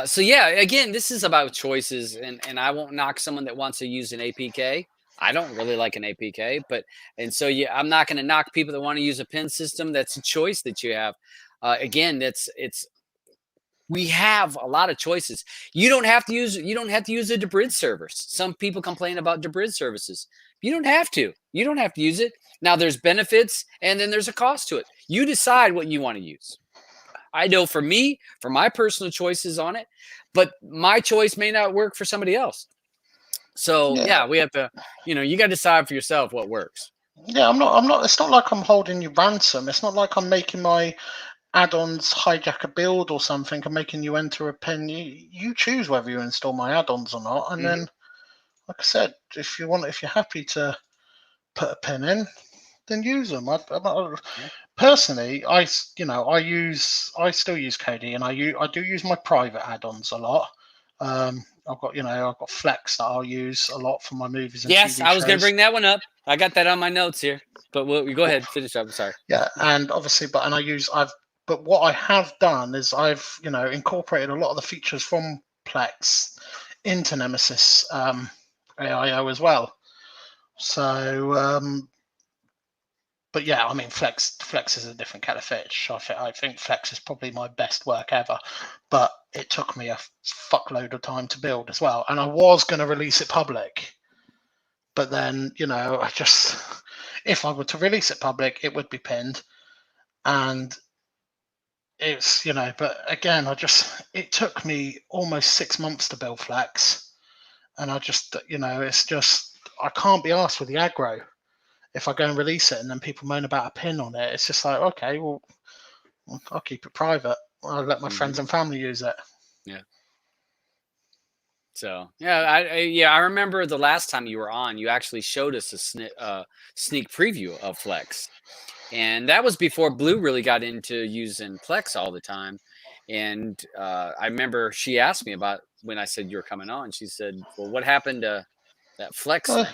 So yeah, again, this is about choices, and I won't knock someone that wants to use an APK. I don't really like an APK, so yeah, I'm not going to knock people that want to use a pin system. That's a choice that you have. Again, we have a lot of choices. You don't have to use the Debrid servers. Some people complain about Debrid services. You don't have to. You don't have to use it. Now there's benefits and then there's a cost to it. You decide what you want to use. I know for me, for my personal choices on it, but my choice may not work for somebody else. So yeah, we have to, you got to decide for yourself what works. Yeah, I'm not. It's not like I'm holding you ransom. It's not like I'm making my add-ons hijack a build or something and making you enter a pin. You choose whether you install my add-ons or not, and then, like I said, if you're happy to put a pin in, then use them. Personally, I still use Kodi, and I do use my private add-ons a lot. I've got Plex that I'll use a lot for my movies and yes, TV I was going to shows. bring that one up. I got that on my notes here, but we'll go ahead, finish up. I'm sorry. Yeah, and obviously, but what I have done is I've incorporated a lot of the features from Plex into Nemesis AIO as well. So, but yeah, I mean, Flex is a different kettle of fish. I think Flex is probably my best work ever, but it took me a fuckload of time to build as well. And I was going to release it public, but then if I were to release it public, it would be pinned, and it's But again, it took me almost 6 months to build Flex, and it's just I can't be asked with the aggro. If I go and release it and then people moan about a pin on it, it's just like, okay, well, I'll keep it private. I'll let my friends and family use it. Yeah. So yeah, I remember the last time you were on, you actually showed us a sneak preview of Flex, and that was before Blue really got into using Plex all the time. And I remember she asked me about when I said you were coming on. She said, "Well, what happened to that Flex thing?"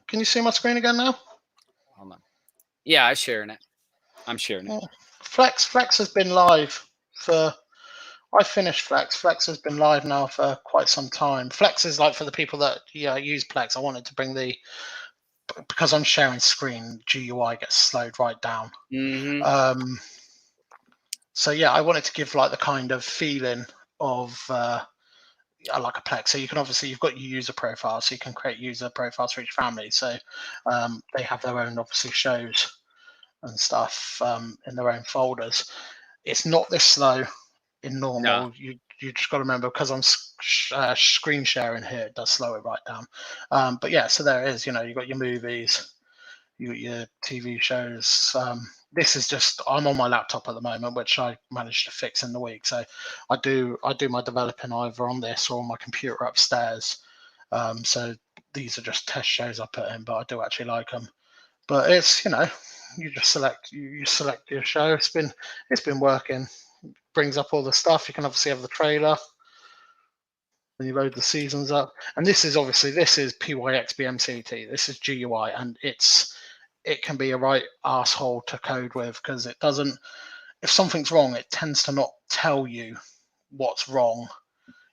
Can you see my screen again now? Hold on. Yeah, I'm sharing it. Flex has been live for. I finished Flex. Flex has been live now for quite some time. Flex is like for the people that use Plex. I wanted to bring because I'm sharing screen, GUI gets slowed right down. So yeah, I wanted to give like the kind of feeling of like a Plex. So you can you've got your user profile, so you can create user profiles for each family. So they have their own obviously shows and stuff in their own folders. It's not this slow in normal. No. You just got to remember, because I'm screen sharing here, it does slow it right down. But yeah, so there it is. You've got your movies, you got your TV shows. This is just, I'm on my laptop at the moment, which I managed to fix in the week. So I do my developing either on this or on my computer upstairs. So these are just test shows I put in, but I do actually like them. But it's you just select your show. It's been working. Brings up all the stuff. You can obviously have the trailer when you load the seasons up. And this is PYXBMCT. This is GUI, and it can be a right asshole to code with, because it doesn't. If something's wrong, it tends to not tell you what's wrong.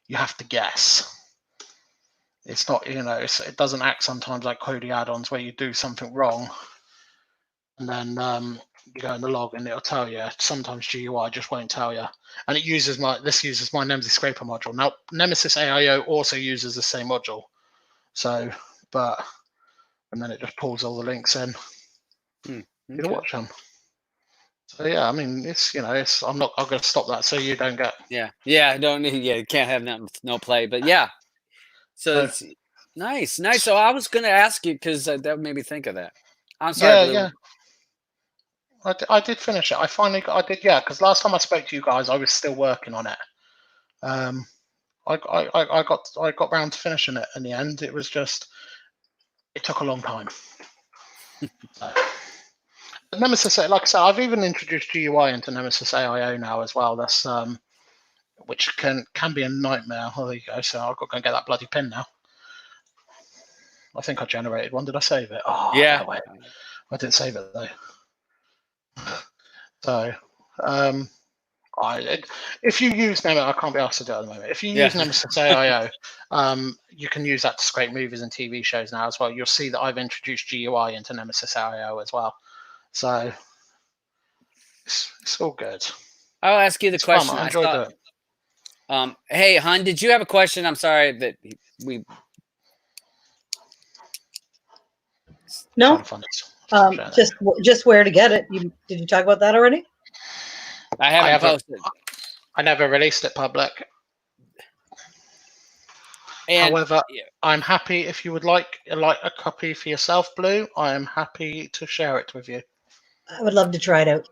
You have to guess. It's not, it doesn't act sometimes like Kodi add-ons where you do something wrong, and then you go in the log and it'll tell you. Sometimes GUI just won't tell you, and this uses my Nemzzy scraper module. Now Nemesis AIO also uses the same module, and then it just pulls all the links in. Okay. You can watch them. So yeah, I mean, I'm going to stop that so you don't get. You can't have no play, but yeah. So it's nice. So I was going to ask you, because that made me think of that. I'm sorry, Blue. Yeah. I did finish it. Because last time I spoke to you guys, I was still working on it. I got round to finishing it in the end. It was just, it took a long time. Nemesis, like I said, I've even introduced GUI into Nemesis AIO now as well. That's which can be a nightmare. Oh, there you go. So I've got to go and get that bloody pin now. I think I generated one. Did I save it? Oh, yeah. I didn't save it though. So, if you use Nemesis, I can't be asked to do it at the moment. If you use Nemesis AIO, you can use that to scrape movies and TV shows now as well. You'll see that I've introduced GUI into Nemesis AIO as well. So it's all good. I'll ask you the question. I enjoyed it. Hey, Hun, did you have a question? I'm sorry that we. No, just where to get it. Did you talk about that already? I haven't posted. I never released it public. And, however, I'm happy if you would like a copy for yourself, Blue. I am happy to share it with you. I would love to try it out.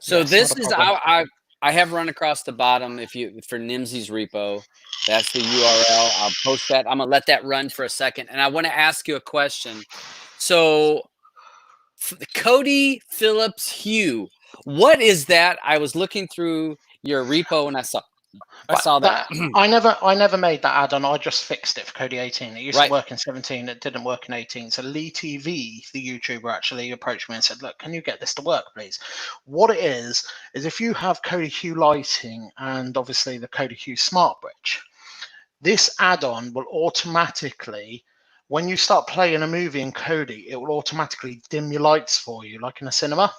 So yes, this is I have run across the bottom. For Nimzzy's repo, that's the URL. I'll post that. I'm gonna let that run for a second, and I want to ask you a question. So, Kodi Phillips Hue, what is that? I was looking through your repo and I saw that. I never made that add-on. I just fixed it for Kodi 18. It used to work in 17. It didn't work in 18. So Lee TV, the YouTuber, actually approached me and said, "Look, can you get this to work, please?" What it is if you have Kodi Hue lighting and obviously the Kodi Hue Smart Bridge, this add-on will automatically, when you start playing a movie in Kodi, it will automatically dim your lights for you, like in a cinema.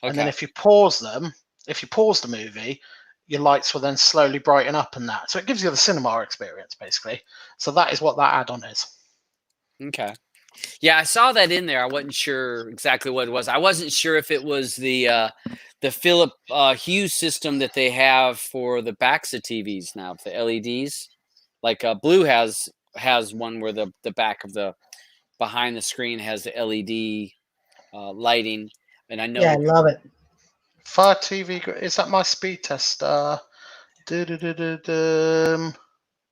Okay. And then if you pause the movie, your lights will then slowly brighten up and that. So it gives you the cinema experience, basically. So that is what that add-on is. Okay. Yeah, I saw that in there. I wasn't sure exactly what it was. I wasn't sure if it was the Philip Hue system that they have for the backs of TVs now, the LEDs. Like Blue has one where the back of the behind the screen has the LED lighting, and I know. Yeah, I love it. Fire TV, is that my speed test?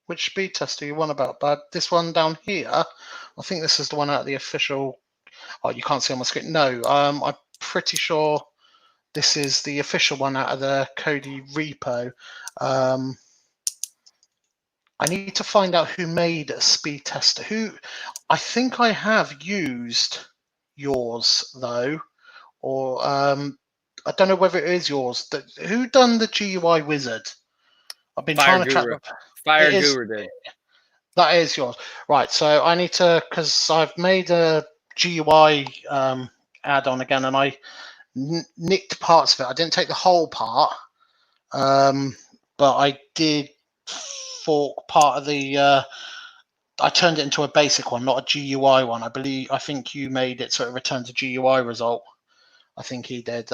Which speed test are you on about, bud? This one down here? I think this is the one out of the official. Oh, you can't see on my screen. No, I'm pretty sure this is the official one out of the Kodi repo. I need to find out who made a speed tester. I think I have used yours though, or I don't know whether it is yours. Who done the GUI wizard? I've been trying to track. Fire Guru did. That is yours, right? So I need to, because I've made a GUI add-on again, and I nicked parts of it. I didn't take the whole part, but I did fork part of the. I turned it into a basic one, not a GUI one. I think you made it so it returns a GUI result. I think he did.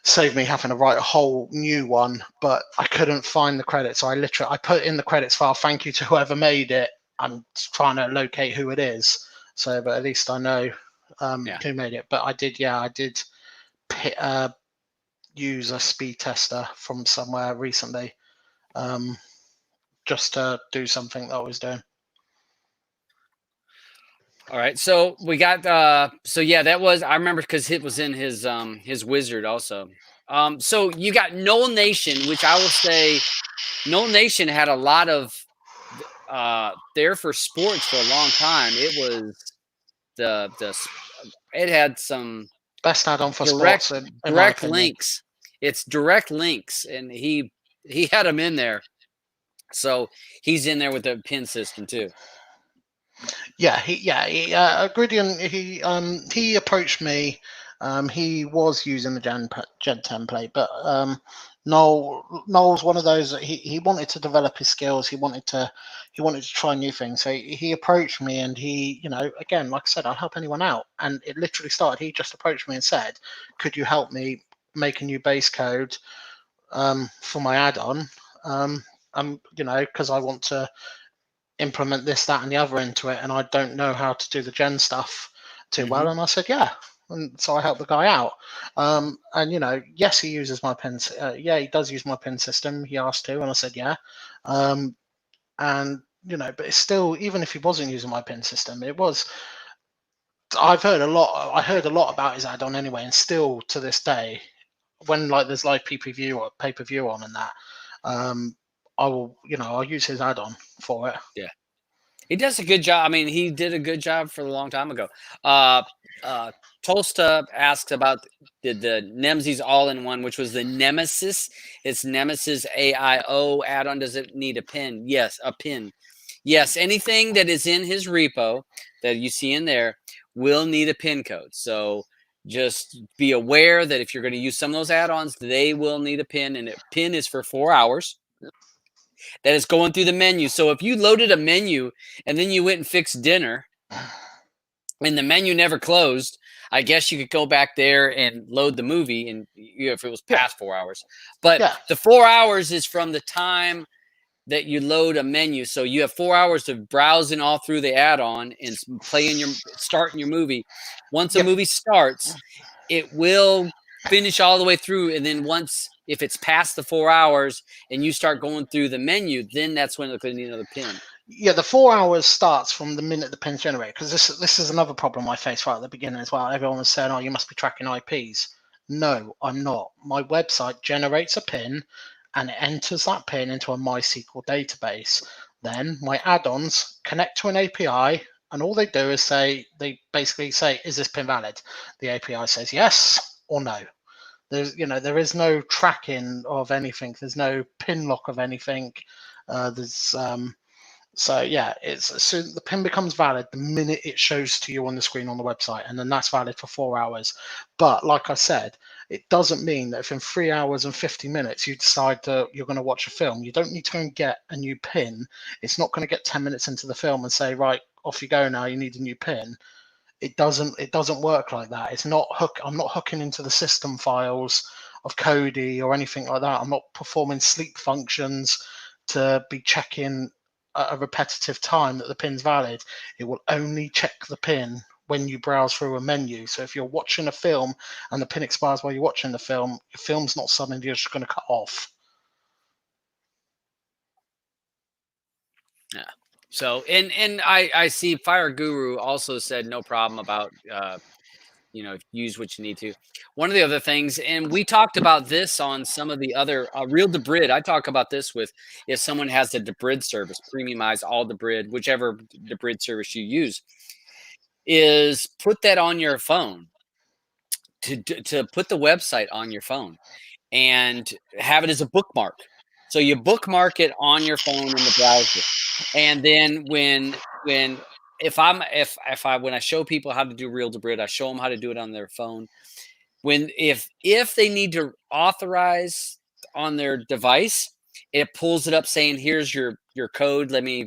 Saved me having to write a whole new one, but I couldn't find the credits. So I put in the credits file, "Thank you to whoever made it." I'm trying to locate who it is. So, but at least I know who made it. But I did use a speed tester from somewhere recently, just to do something that I was doing. All right, so we got that was, I remember because it was in his wizard also. So you got Noel Nation, which I will say Noel Nation had a lot of there for sports for a long time. It was it had some best add-on for sports in direct links. It's direct links, and he had them in there. So he's in there with the pin system too. Yeah, Gridian, he approached me. He was using the Gen template, but Noel's one of those that he wanted to develop his skills. He wanted to try new things. So he approached me, and he, again, like I said, I'll help anyone out. And it literally started. He just approached me and said, "Could you help me make a new base code for my add-on? Because I want to implement this, that, and the other into it, and I don't know how to do the gen stuff too well." And I said, "Yeah." And so I helped the guy out. And yes, he uses my pin. He does use my pin system. He asked to, and I said, "Yeah." And but it's still, even if he wasn't using my pin system, it was. I heard a lot about his add-on anyway, and still to this day, when there's live pay-per-view on and that, I'll use his add-on for it. Yeah. He does a good job. I mean, he did a good job for a long time ago. Tolsta asks about the Nemzzy's all-in-one, which was the Nemesis. It's Nemesis AIO add-on. Does it need a pin? Yes, a pin. Yes, anything that is in his repo that you see in there will need a pin code. So just be aware that if you're going to use some of those add-ons, they will need a pin, and a pin is for 4 hours. That is going through the menu. So if you loaded a menu and then you went and fixed dinner and the menu never closed, I guess you could go back there and load the movie, and if it was past 4 hours. But the 4 hours is from the time that you load a menu. So you have 4 hours of browsing all through the add-on and starting your movie. Once a movie starts, it will finish all the way through, and then if it's past the 4 hours and you start going through the menu, then that's when it's going to need another pin. Yeah, the 4 hours starts from the minute the pin's generated, because this is another problem I faced right at the beginning as well. Everyone was saying, oh, you must be tracking IPs. No, I'm not. My website generates a pin and it enters that pin into a MySQL database. Then my add-ons connect to an API, and all they do is they basically say, is this pin valid? The API says yes or no. There is no tracking of anything. There's no pin lock of anything. So yeah, so the pin becomes valid the minute it shows to you on the screen on the website, and then that's valid for 4 hours. But like I said, it doesn't mean that if in 3 hours and 50 minutes you decide that you're going to watch a film, you don't need to go and get a new pin. It's not going to get 10 minutes into the film and say, right, off you go now, you need a new pin. It doesn't work like that. I'm not hooking into the system files of Kodi or anything like that. I'm not performing sleep functions to be checking at a repetitive time that the pin's valid. It will only check the pin when you browse through a menu. So if you're watching a film and the pin expires while you're watching the film, your film's not suddenly just going to cut off. Yeah. So, and I see Fire Guru also said no problem about, use what you need to. One of the other things, and we talked about this on some of the other Real Debrid. I talk about this with if someone has the Debrid service, premiumize all Debrid, whichever Debrid service you use, is put that on your phone to put the website on your phone and have it as a bookmark. So you bookmark it on your phone in the browser, and then when I show people how to do Real Debrid, I show them how to do it on their phone. If they need to authorize on their device, it pulls it up saying, here's your code. Let me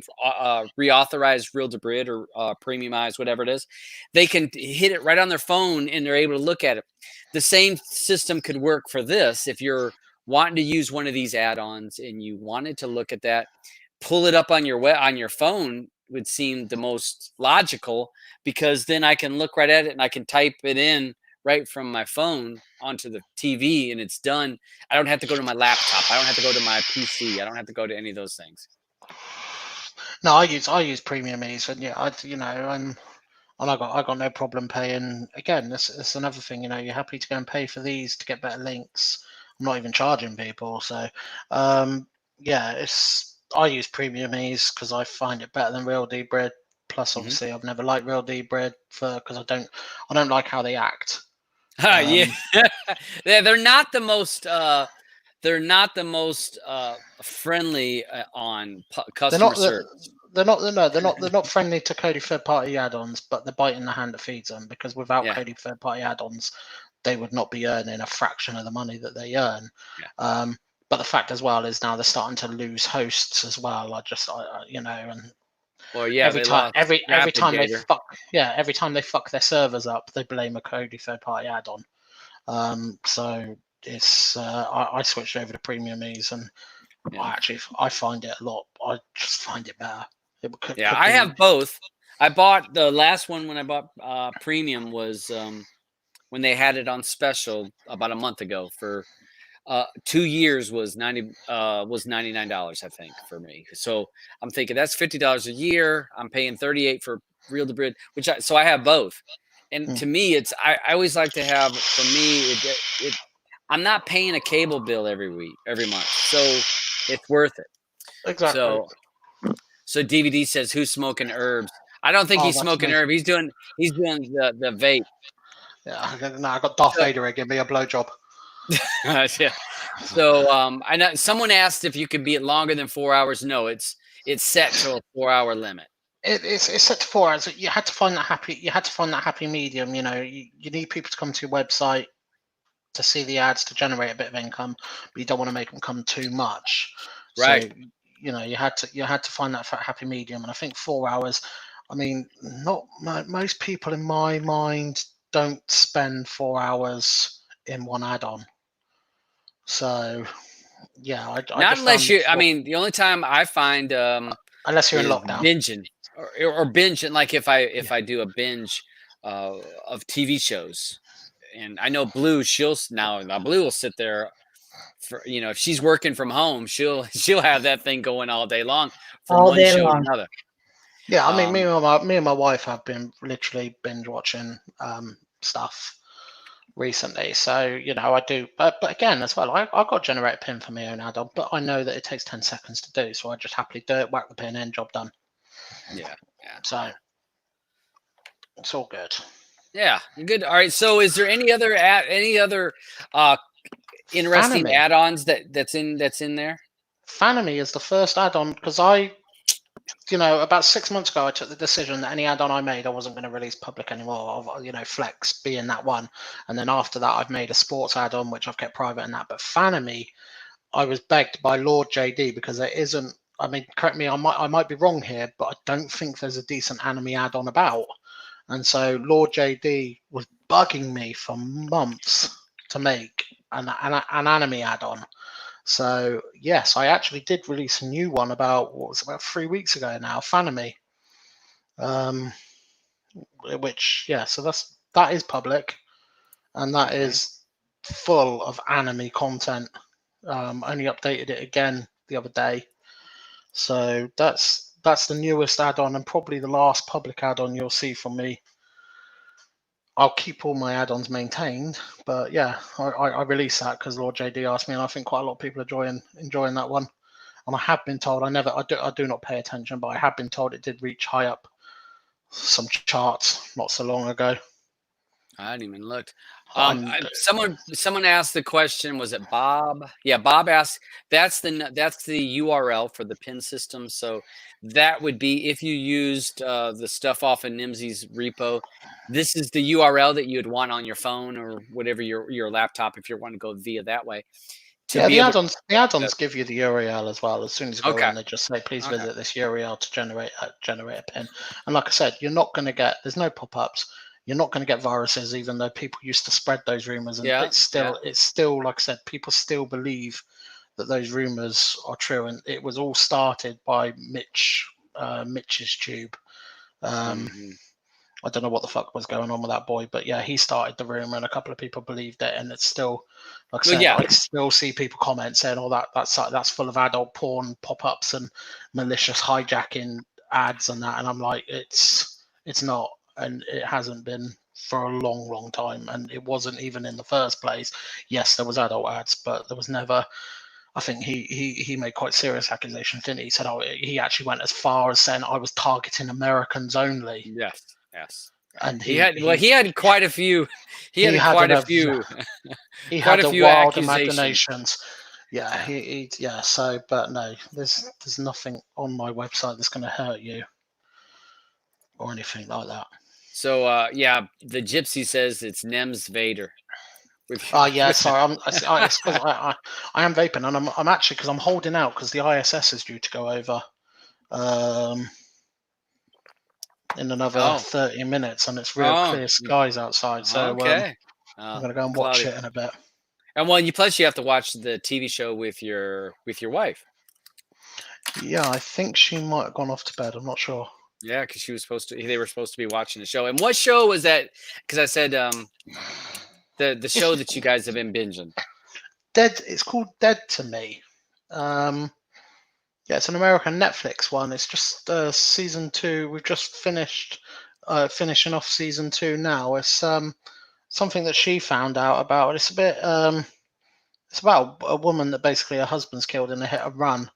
reauthorize Real Debrid or premiumize, whatever it is. They can hit it right on their phone and they're able to look at it. The same system could work for this. If you're wanting to use one of these add-ons and you wanted to look at that, pull it up on your phone would seem the most logical, because then I can look right at it and I can type it in right from my phone onto the TV and it's done. I don't have to go to my laptop. I don't have to go to my PC. I don't have to go to any of those things. No, I use Premium Ease, and yeah, I got no problem paying. Again, it's another thing. You're happy to go and pay for these to get better links. I'm not even charging people, so yeah, I use Premium Ease because I find it better than Real Debrid. Plus, obviously, I've never liked Real Debrid because I don't like how they act. Yeah, they're not the most. They're not the most friendly on customer service. They're not friendly to Kodi third-party add-ons, but they're biting the hand that feeds them, because without Kodi third-party add-ons, they would not be earning a fraction of the money that they earn. Yeah. But the fact as well is now they're starting to lose hosts as well. Well, yeah, every time they fuck their servers up, they blame a Kodi third-party add-on. So it's I switched over to Premium Ease, and I find it a lot. I just find it better. I have both. I bought the last one when I bought Premium was when they had it on special about a month ago for 2 years was $99, I think, for me. So I'm thinking that's $50 a year. I'm paying $38 for Real Debrid, so I have both. And to me, I always like to have, for me, I'm not paying a cable bill every month, so it's worth it. Exactly. So So DVD says, "Who's smoking herbs?" I don't think he's smoking herb. He's doing the vape. Yeah, no, I got Darth Vader here, give me a blowjob. Yeah. So I know someone asked if you could be it longer than 4 hours. No, it's set to a 4-hour limit. It's set to 4 hours. You had to find that happy. You had to find that happy medium. You know, you need people to come to your website to see the ads to generate a bit of income, but you don't want to make them come too much. Right. So you know, you had to find that happy medium. And I think 4 hours. I mean, not most people in my mind don't spend 4 hours in one add-on. So yeah, not unless you. I mean, the only time I find unless you're in lockdown, binging or binging, like if I do a binge of TV shows, and I know Blue, Blue will sit there for, you know, if she's working from home, she'll have that thing going all day long from all one day show long. to another. Yeah, I mean, me and my wife have been literally binge watching stuff recently. So you know, I do. But again, as well, I got to generate a pin for my own add-on, but I know that it takes 10 seconds to do, so I just happily do it, whack the pin in, job done. Yeah. So it's all good. Yeah, good. All right. So, is there any other interesting add-ons that's in there? Fanemy is the first add-on because about 6 months ago, I took the decision that any add-on I made, I wasn't going to release public anymore. Plex being that one, and then after that, I've made a sports add-on which I've kept private and that. But Fanemy, I was begged by Lord JD because there isn't. I mean, correct me, I might be wrong here, but I don't think there's a decent anime add-on about. And so Lord JD was bugging me for months to make an anime add-on. So yes, I actually did release a new one about 3 weeks ago now, Fanemy. Which so that is public, and that is full of anime content. Only updated it again the other day. So that's the newest add-on and probably the last public add-on you'll see from me. I'll keep all my add-ons maintained, but yeah, I released that because Lord JD asked me, and I think quite a lot of people are enjoying that one. And I have been told, I do not pay attention, but I have been told it did reach high up some charts not so long ago. I hadn't even looked. Someone asked the question. Was it Bob? Yeah, Bob asked. That's the URL for the pin system. So that would be if you used the stuff off of Nimzzy's repo. This is the URL that you'd want on your phone or whatever your laptop if you want to go via that way. The add-ons give you the URL as well. As soon as you go in, they just say, please visit this URL to generate a pin. And like I said, you're not going to get, there's no pop-ups. You're not going to get viruses, even though people used to spread those rumors. And it's still, like I said, people still believe that those rumors are true. And it was all started by Mitch's tube. I don't know what the fuck was going on with that boy, but yeah, he started the rumor and a couple of people believed it. And it's still, like I said, I still see people comment saying, "Oh, that's full of adult porn pop-ups and malicious hijacking ads and that." And I'm like, it's not, and it hasn't been for a long, long time. And it wasn't even in the first place. Yes, there was adult ads, but there was never. I think he made quite serious accusations, didn't he? He said, he actually went as far as saying I was targeting Americans only. Yes. And he had quite a few. He had quite a few. He had a wild imaginations. Yeah, So, but no, there's nothing on my website that's going to hurt you or anything like that. So, the Gypsy says it's Nems Vader. Yeah, sorry. I am vaping, and I'm actually because I'm holding out because the ISS is due to go over. In another 30 minutes, and it's real clear skies outside. So I'm going to go and watch it in a bit. And plus you have to watch the TV show with your wife. Yeah, I think she might have gone off to bed. I'm not sure. Yeah, because they were supposed to be watching the show. And what show was that? Because I said the show that you guys have been binging. Dead. It's called Dead to Me. Yeah, it's an American Netflix one. It's just season 2. We've just finishing off season 2 now. It's something that she found out about. It's a bit. It's about a woman that basically her husband's killed in a hit and run,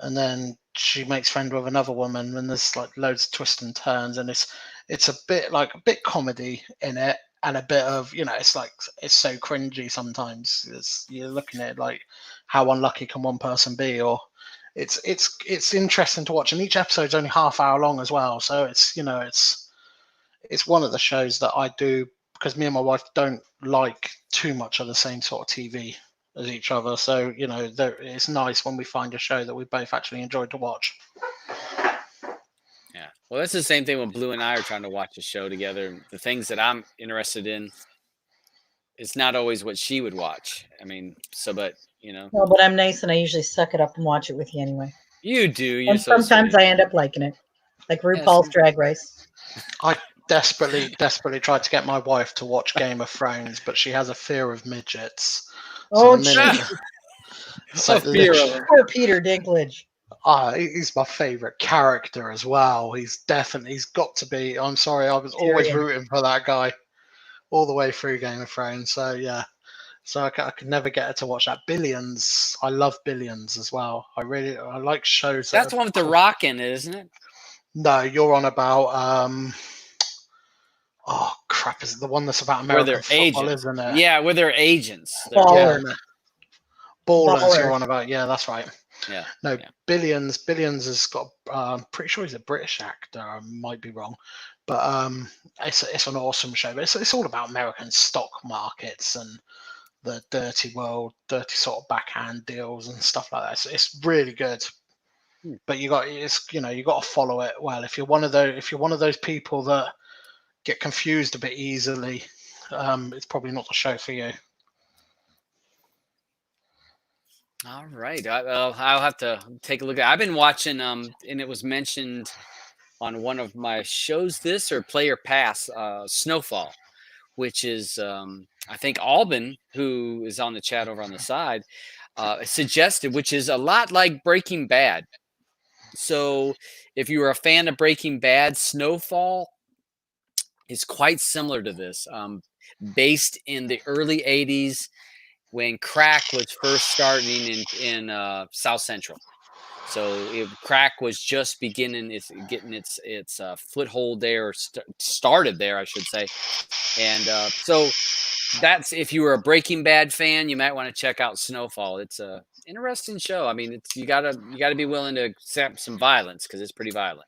and then she makes friend with another woman, and there's like loads of twists and turns, and it's a bit comedy in it, and a bit of, you know, it's like, it's so cringy sometimes. You're looking at it like, how unlucky can one person be? Or it's interesting to watch, and each episode's only half-hour long as well. So it's, you know, it's one of the shows that I do because me and my wife don't like too much of the same sort of TV as each other. So, you know, it's nice when we find a show that we both actually enjoy to watch. Yeah. Well, that's the same thing when Blue and I are trying to watch a show together. The things that I'm interested in, it's not always what she would watch. I mean, but, you know. Well, but I'm nice, and I usually suck it up and watch it with you anyway. You do. You're and so sometimes sweet. I end up liking it, like RuPaul's Drag Race. I desperately tried to get my wife to watch Game of Thrones, but she has a fear of midgets. Oh, So fear of her. Poor Peter Dinklage. He's my favorite character as well. He's got to be. I'm sorry, I was always rooting for that guy all the way through Game of Thrones. So yeah, so I could never get her to watch that. Billions, I love Billions as well. I like shows. That's the one with the rock in it, isn't it? No, you're on about oh crap! Is it the one that's about American football, agents. isn't it? Yeah, where they're agents. Ballers. Yeah, Ballers. You're on about. Yeah, that's right. Yeah. No, yeah. Billions has got. I'm pretty sure he's a British actor. I might be wrong, but it's an awesome show. But it's all about American stock markets and the dirty world, dirty sort of backhand deals and stuff like that. So it's really good. But you got to follow it well. If you're one of those people that get confused a bit easily, it's probably not the show for you. All right, I'll have to take a look at it. I've been watching, and it was mentioned on one of my shows, this or Player Pass, Snowfall, which is, I think Alban, who is on the chat over on the side, suggested, which is a lot like Breaking Bad. So if you were a fan of Breaking Bad, Snowfall is quite similar to this, based in the early 80s when crack was first starting in South Central. So crack was just getting its foothold there, or started there, I should say. And so that's, if you were a Breaking Bad fan, you might want to check out Snowfall. It's a interesting show. I mean, you gotta be willing to accept some violence, because it's pretty violent.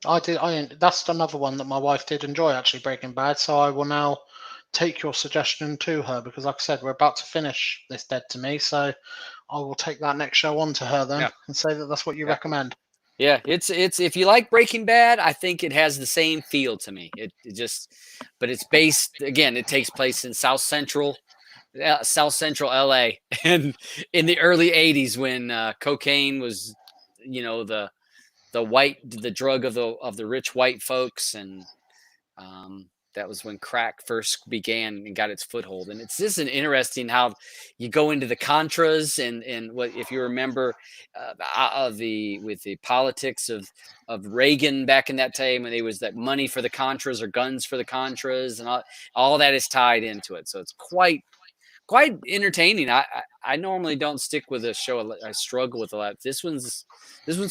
That's another one that my wife did enjoy, actually, Breaking Bad. So I will now take your suggestion to her, because like I said, we're about to finish this Dead to Me, so I will take that next show on to her then, and say that that's what you recommend. Yeah, it's if you like Breaking Bad, I think it has the same feel to me. But it's based, again, it takes place in South Central LA, and in the early 80s when cocaine was, the drug of the rich white folks, and that was when crack first began and got its foothold. And it's just an interesting how you go into the Contras, and what, if you remember, with the politics of Reagan back in that time, when there was that money for the Contras or guns for the Contras, and all that is tied into it. So it's quite entertaining. I normally don't stick with a show. I struggle with a lot. This one's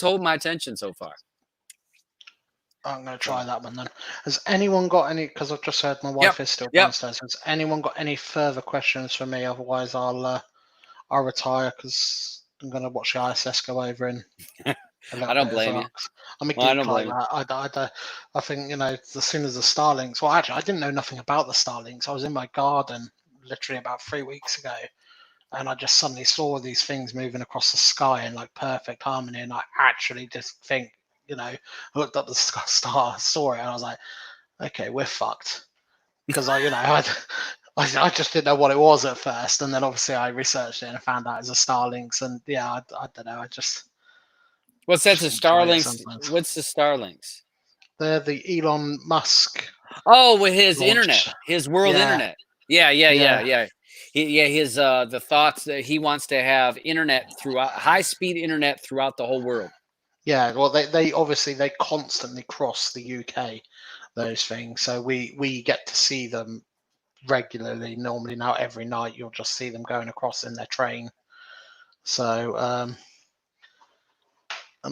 holding my attention so far. I'm going to try that one then. Has anyone got any, because I've just heard my wife is still downstairs, has anyone got any further questions for me? Otherwise I'll retire, because I'm going to watch the ISS go over in I don't blame you. I'm a geek like that. I think, as soon as the Starlinks, well, actually, I didn't know nothing about the Starlinks. I was in my garden literally about 3 weeks ago, and I just suddenly saw these things moving across the sky in like perfect harmony, and I actually just think, I looked up the star, saw it, and I was like, okay, we're fucked. Because I just didn't know what it was at first, and then obviously I researched it and I found out it's a Starlinks, and yeah, I don't know, What's that? The Starlinks? What's the Starlinks? They're the Elon Musk. Oh, with his internet, his world internet. Yeah. His the thoughts that he wants to have internet throughout, high-speed internet throughout the whole world. Yeah, well, they obviously they constantly cross the UK, those things. So we get to see them regularly. Normally now every night you'll just see them going across in their train. So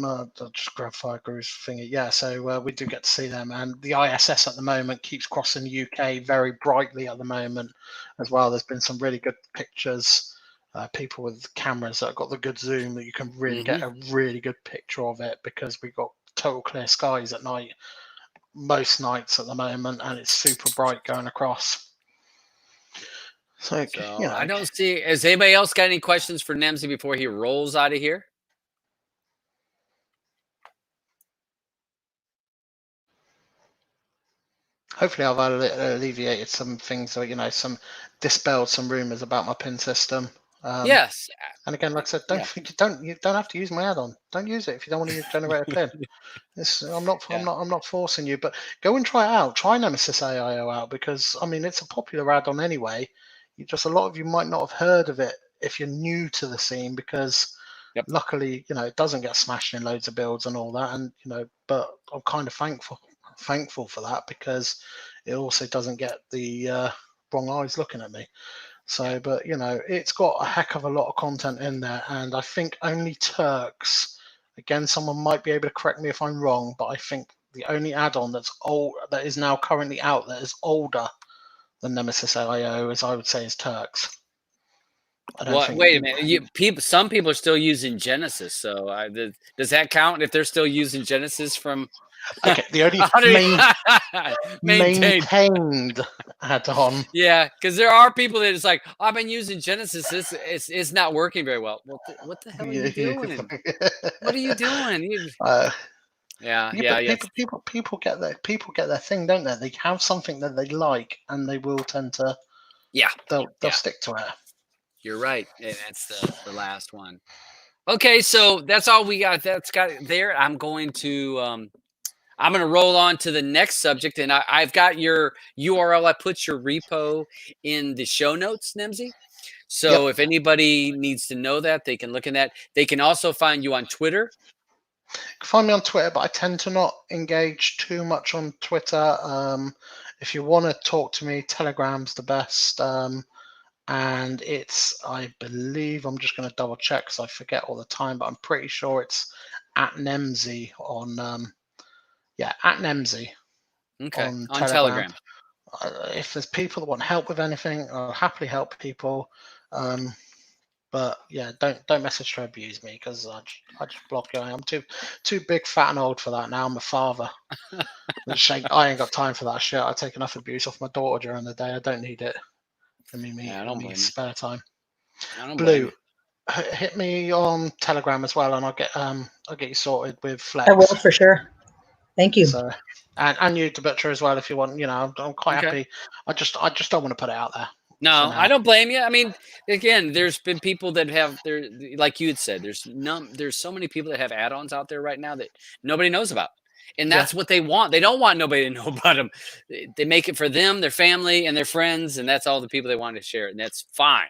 And I'll just grab Fire Guru's thingy. Yeah, so we do get to see them. And the ISS at the moment keeps crossing the UK very brightly at the moment as well. There's been some really good pictures. People with cameras that have got the good zoom that you can really get a really good picture of it, because we've got total clear skies at night, most nights at the moment, and it's super bright going across. So you know, I don't see. Has anybody else got any questions for Nemzzy before he rolls out of here? Hopefully I've alleviated some things, so, you know, dispelled some rumors about my pin system. Yes. And again, like I said, you don't have to use my add-on. Don't use it if you don't want to use generator pin. I'm not forcing you, but go and try it out. Try Nemesis AIO out, because I mean it's a popular add-on anyway. A lot of you might not have heard of it if you're new to the scene, because luckily, you know, it doesn't get smashed in loads of builds and all that, and you know, but I'm kind of thankful for that, because it also doesn't get the wrong eyes looking at me. So, but you know, it's got a heck of a lot of content in there, and I think only Turks, again, someone might be able to correct me if I'm wrong, but I think the only add-on that is now currently out that is older than Nemesis AIO, as I would say, is Turks. Wait a minute. Some people are still using Genesis, so does that count if they're still using Genesis from? Okay, the only maintained add-on. Yeah, because there are people that it's like, I've been using Genesis. It's not working very well. Well, what the hell are you doing? What are you doing? People get their thing, don't they? They have something that they like, and they will tend to. They'll stick to it. You're right. And that's the last one. Okay, so that's all we got. That's got there. I'm going to roll on to the next subject, and I've got your URL. I put your repo in the show notes, Nemzzy. So if anybody needs to know that, they can look in that. They can also find you on Twitter. You can find me on Twitter, but I tend to not engage too much on Twitter. If you want to talk to me, Telegram's the best. And it's, I believe, I'm just going to double check because I forget all the time, but I'm pretty sure it's at Nemzzy on, at Nemzzy. Okay, on Telegram. If there's people that want help with anything, I'll happily help people. But yeah, don't message to abuse me, because I just block you. I'm too big, fat, and old for that now. I'm a father. I ain't got time for that shit. I take enough abuse off my daughter during the day. I don't need it. I mean, spare time. Blue, hit me on Telegram as well, and I'll get you sorted with Plex. I will, for sure. Thank you. So, and you, Debrid, as well, if you want. You know, I'm quite happy. I just don't want to put it out there. No, I don't blame you. I mean, again, there's been people that have like you had said, there's so many people that have add-ons out there right now that nobody knows about. And that's what they want. They don't want nobody to know about them. They make it for them, their family, and their friends, and that's all the people they want to share it, and that's fine.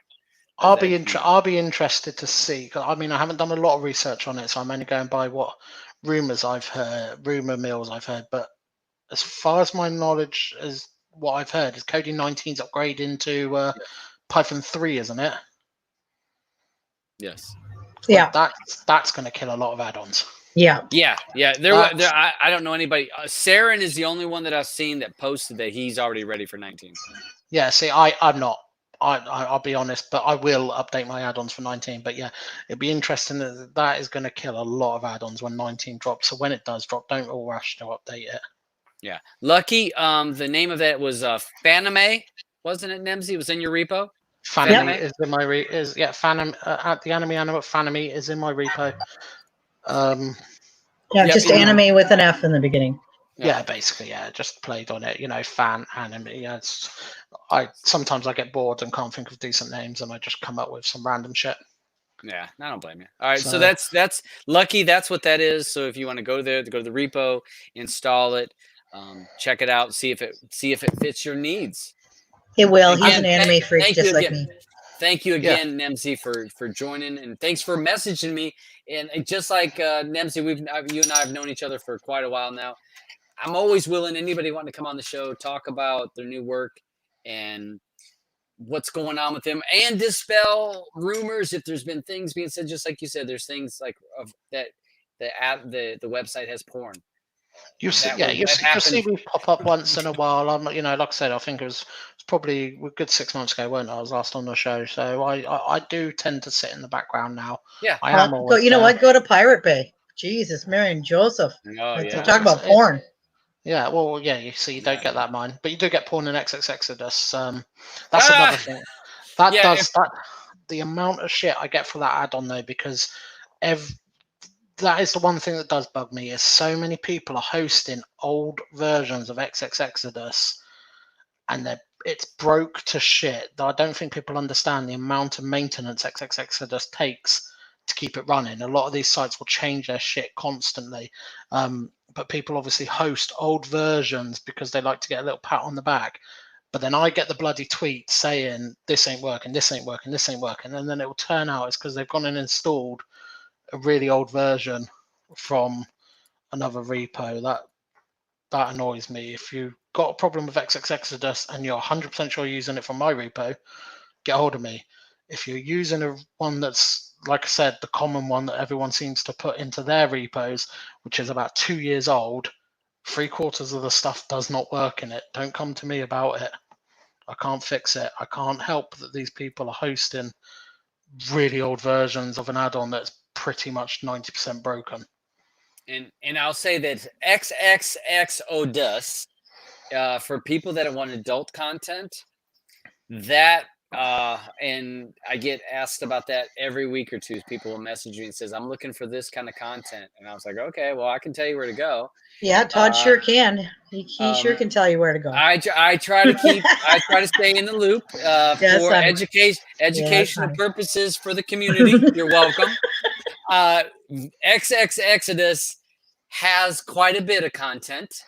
I'll be interested to see. I mean, I haven't done a lot of research on it, so I'm only going by what rumor mills I've heard. But as far as my knowledge is, what I've heard is Kodi 19's upgrading to Python 3, isn't it? Yes. Yeah. That's going to kill a lot of add-ons. Yeah. I don't know anybody. Saren is the only one that I've seen that posted that he's already ready for 19. Yeah. See, I'm not. I'll be honest, but I will update my add-ons for 19. But yeah, it'd be interesting that is going to kill a lot of add-ons when 19 drops. So when it does drop, don't all rush to update it. Yeah. Lucky. The name of that was Fanime, wasn't it, Nemzzy? It was in your repo. Fanime is in my the anime Fanime is in my repo. Just anime with an F in the beginning. Yeah, basically, just played on it. You know, fan anime. Yeah, sometimes I get bored and can't think of decent names, and I just come up with some random shit. Yeah, I don't blame you. All right, so that's Lucky. That's what that is. So if you want to go there, go to the repo, install it, check it out, see if it fits your needs. It will. He's an anime freak, just like me. Thank you again, Nemzzy, for joining, and thanks for messaging me. And just like Nemzzy, you and I have known each other for quite a while now. I'm always willing. Anybody wanting to come on the show, talk about their new work and what's going on with them, and dispel rumors if there's been things being said. Just like you said, there's things like that the website has porn. You see, you'll see me pop up once in a while. I'm, like I said, I think it was probably a good 6 months ago, weren't I? I was last on the show, so I do tend to sit in the background now. Yeah, I am always. You know what? Go to Pirate Bay. Jesus, Mary and Joseph. Oh yeah. Talk about porn. Yeah, well, yeah. You see, you don't get that mine, but you do get porn in XX Exodus. That's another thing. The amount of shit I get for that add-on though, because that is the one thing that does bug me, is so many people are hosting old versions of XX Exodus and it's broke to shit. I don't think people understand the amount of maintenance XX Exodus takes to keep it running. A lot of these sites will change their shit constantly. But people obviously host old versions because they like to get a little pat on the back. But then I get the bloody tweet saying, this ain't working, this ain't working, this ain't working. And then it will turn out it's because they've gone and installed a really old version from another repo. That annoys me. If you've got a problem with XX Exodus and you're 100% sure you're using it from my repo, get hold of me. If you're using one that's, like I said, the common one that everyone seems to put into their repos, which is about 2 years old, 3/4 of the stuff does not work in it. Don't come to me about it. I can't fix it. I can't help that these people are hosting really old versions of an add-on that's pretty much 90% broken. And I'll say that XX Exodus, for people that want adult content, that and I get asked about that every week or two. People will message me and says, I'm looking for this kind of content. And I was like, okay, well, I can tell you where to go. Yeah, Todd sure can. He sure can tell you where to go. I try to stay in the loop for educational purposes for the community. You're welcome. XX Exodus has quite a bit of content.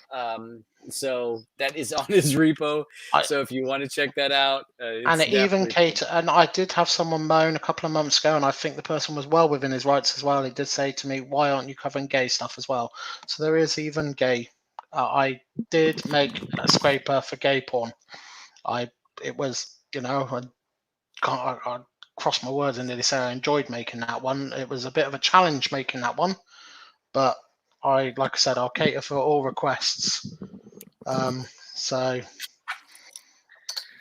So that is on his repo. So if you want to check that out, and it even and I did have someone moan a couple of months ago, and I think the person was well within his rights as well. He did say to me, "Why aren't you covering gay stuff as well?" So there is even gay. I did make a scraper for gay porn. It was, I crossed my words and nearly say I enjoyed making that one. It was a bit of a challenge making that one, but like I said, I'll cater for all requests. So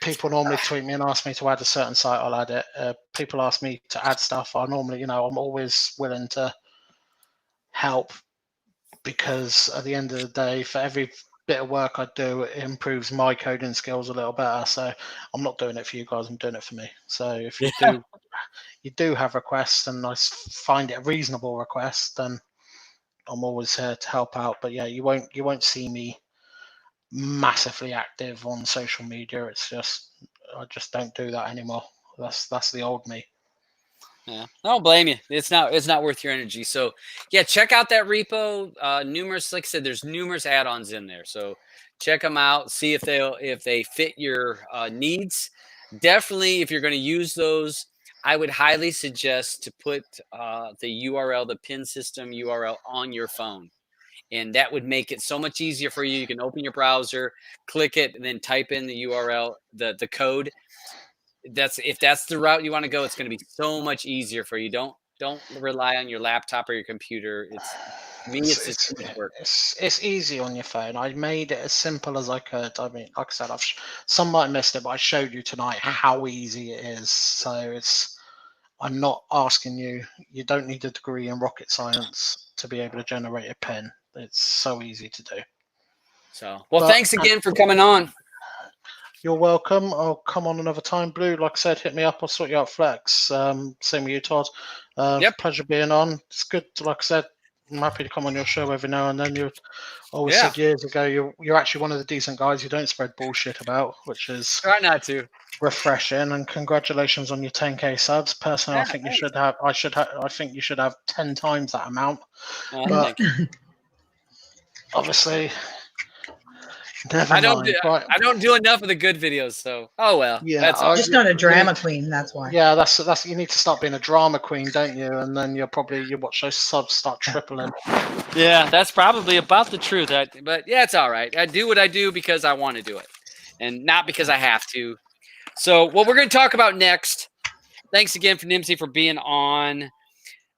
people normally tweet me and ask me to add a certain site, I'll add it. People ask me to add stuff, I normally, I'm always willing to help, because at the end of the day, for every bit of work I do, it improves my coding skills a little better. So I'm not doing it for you guys, I'm doing it for me. So if you do have requests and I find it a reasonable request, then I'm always here to help out. But yeah, you won't see me massively active on social media. It's just, I just don't do that anymore. That's the old me. Yeah, I don't blame you. It's not worth your energy. So yeah, check out that repo. Numerous, like I said, there's numerous add-ons in there. So check them out. See if they fit your needs. Definitely, if you're going to use those, I would highly suggest to put the URL, the pin system URL, on your phone. And that would make it so much easier for you. You can open your browser, click it, and then type in the URL, the code. If that's the route you want to go, it's going to be so much easier for you. Don't rely on your laptop or your computer. It's easy on your phone. I made it as simple as I could. I mean, like I said, some might have missed it, but I showed you tonight how easy it is. So I'm not asking you. You don't need a degree in rocket science to be able to generate a pin. It's so easy to do. So, thanks again for coming on. You're welcome. I'll come on another time. Blue, like I said, hit me up. I'll sort you out Flex. Same with you, Todd. Pleasure being on. It's good. Like I said, I'm happy to come on your show every now and then. You always said years ago you're actually one of the decent guys you don't spread bullshit about, which is try not to. Refreshing. And congratulations on your 10k subs. Personally, I think you should have. I think you should have 10 times that amount. But obviously. I don't do enough of the good videos, so well. Yeah, that's just not a drama queen. That's why. Yeah, that's you need to start being a drama queen, don't you? And then you watch those subs start tripling. Yeah, that's probably about the truth. But yeah, it's all right. I do what I do because I want to do it, and not because I have to. So what we're going to talk about next. Thanks again for Nimzzy for being on.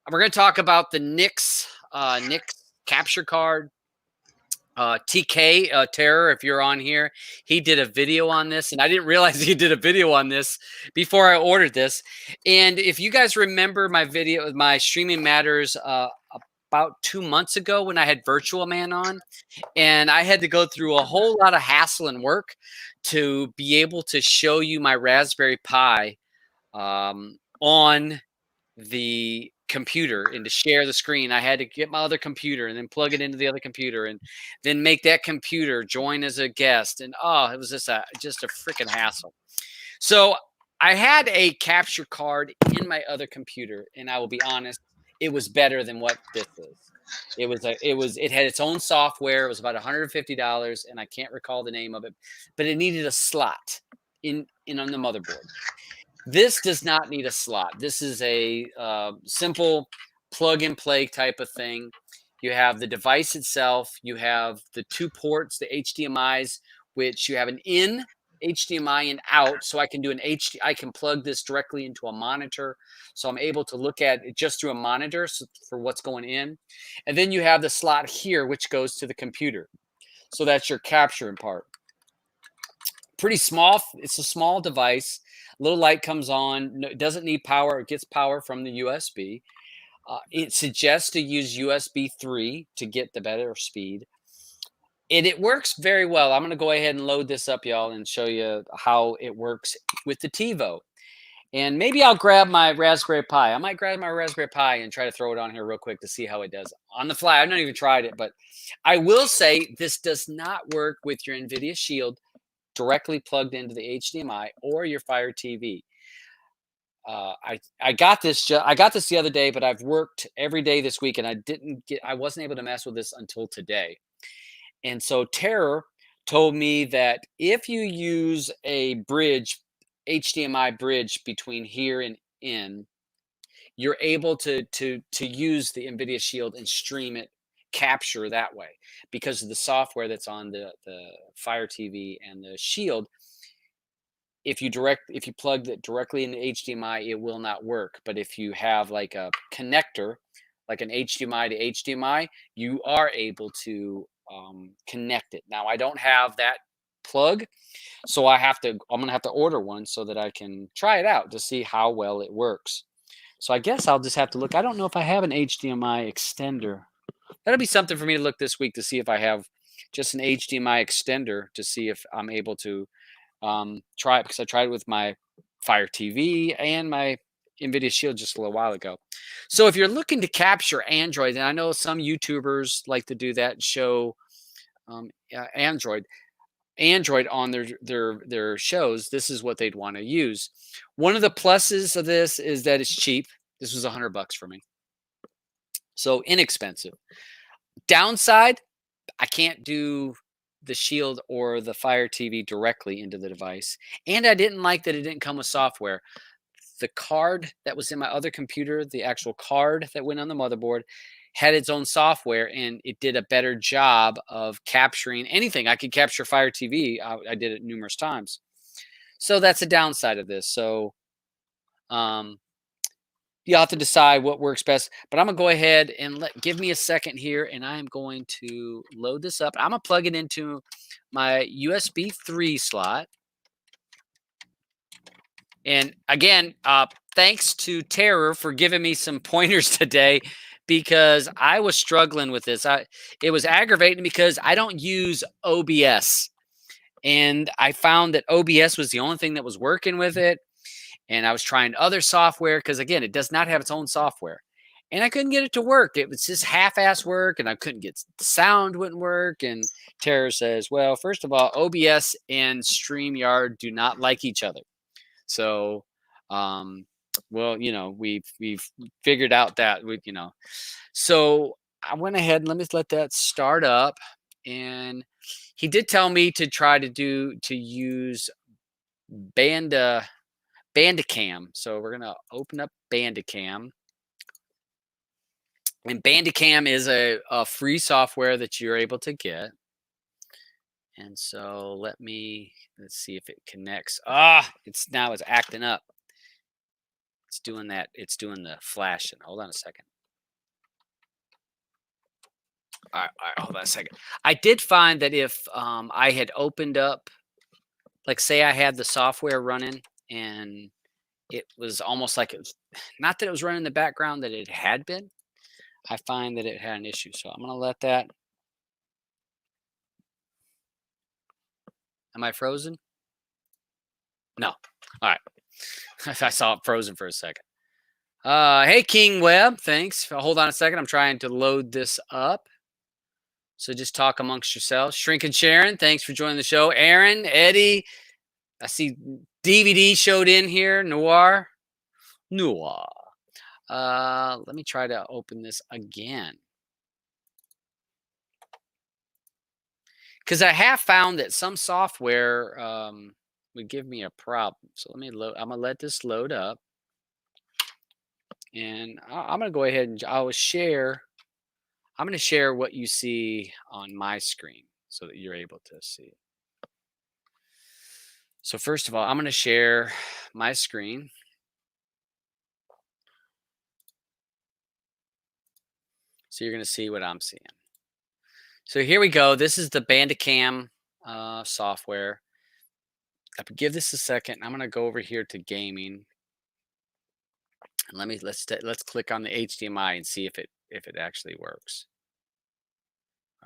We're going to talk about the NIX NIX Capture Card. TK Terror, if you're on here, he did a video on this, and I didn't realize he did a video on this before I ordered this. And if you guys remember my video, my Streaming Matters about 2 months ago when I had Virtual Man on, and I had to go through a whole lot of hassle and work to be able to show you my Raspberry Pi on the computer, and to share the screen I had to get my other computer and then plug it into the other computer and then make that computer join as a guest, and it was just a freaking hassle. So I had a capture card in my other computer, and I will be honest, it was better than what this is. It had its own software. It was about $150, and I can't recall the name of it, but it needed a slot in on the motherboard. This does not need a slot. This is a simple plug and play type of thing. You have the device itself. You have the 2 ports, the HDMIs, which you have an in HDMI and out. So I can do I can plug this directly into a monitor. So I'm able to look at it just through a monitor for what's going in. And then you have the slot here, which goes to the computer. So that's your capturing part. Pretty small. It's a small device. Little light comes on. It doesn't need power. It gets power from the USB. It suggests to use USB 3 to get the better speed. And it works very well. I'm going to go ahead and load this up, y'all, and show you how it works with the TiVo. And maybe I'll grab my Raspberry Pi. I might grab my Raspberry Pi and try to throw it on here real quick to see how it does on the fly. I've not even tried it, but I will say this does not work with your NVIDIA Shield directly plugged into the HDMI or your Fire TV. I got this the other day, but I've worked every day this week, and I wasn't able to mess with this until today. And so Terror told me that if you use a bridge, HDMI bridge between here and in, you're able to use the NVIDIA Shield and stream it, capture that way, because of the software that's on the Fire TV and the Shield. If you plug it directly into HDMI, it will not work. But if you have like a connector, like an HDMI to HDMI, you are able to connect it. Now I don't have that plug, so I'm gonna have to order one so that I can try it out to see how well it works. So I guess I'll just have to look. I don't know if I have an HDMI extender. That'll be something for me to look this week to see if I have just an HDMI extender to see if I'm able to try it, because I tried it with my Fire TV and my NVIDIA Shield just a little while ago. So if you're looking to capture Android, and I know some YouTubers like to do that and show Android on their shows, this is what they'd want to use. One of the pluses of this is that it's cheap. This was $100 for me. So inexpensive. Downside, I can't do the Shield or the Fire TV directly into the device. And I didn't like that it didn't come with software. The card that was in my other computer, the actual card that went on the motherboard, had its own software, and it did a better job of capturing anything. I could capture Fire TV. I did it numerous times. So that's a downside of this. So you have to decide what works best. But I'm going to go ahead and give me a second here, and I'm going to load this up. I'm going to plug it into my USB 3 slot. And again, thanks to Terror for giving me some pointers today, because I was struggling with this. It was aggravating because I don't use OBS. And I found that OBS was the only thing that was working with it. And I was trying other software because, again, it does not have its own software. And I couldn't get it to work. It was just half-ass work, and I couldn't get the sound wouldn't work. And Terror says, well, first of all, OBS and StreamYard do not like each other. So, well, we've figured out that So I went ahead and let that start up. And he did tell me to try to use Bandicam. So we're going to open up Bandicam. And Bandicam is a free software that you're able to get. And so let's see if it connects. It's acting up. It's doing that. It's doing the flashing. Hold on a second. All right, hold on a second. I did find that if I had opened up, like say I had the software running and it was almost like it was, not that it was running in the background, that it had been, I find that it had an issue. So I'm going to let that. Am I frozen? No. All right. I saw it frozen for a second. Hey, King Web. Thanks. Hold on a second. I'm trying to load this up. So just talk amongst yourselves. Shrink and Sharon, thanks for joining the show. Aaron, Eddie, I see DVD showed in here. Noir. Let me try to open this again. Because I have found that some software would give me a problem. So let me load. I'm gonna let this load up, and I'm gonna go ahead and I will share. I'm gonna share what you see on my screen so that you're able to see. So first of all, I'm gonna share my screen. So you're gonna see what I'm seeing. So here we go. This is the Bandicam software. Give this a second. I'm gonna go over here to gaming. And let's click on the HDMI and see if it actually works.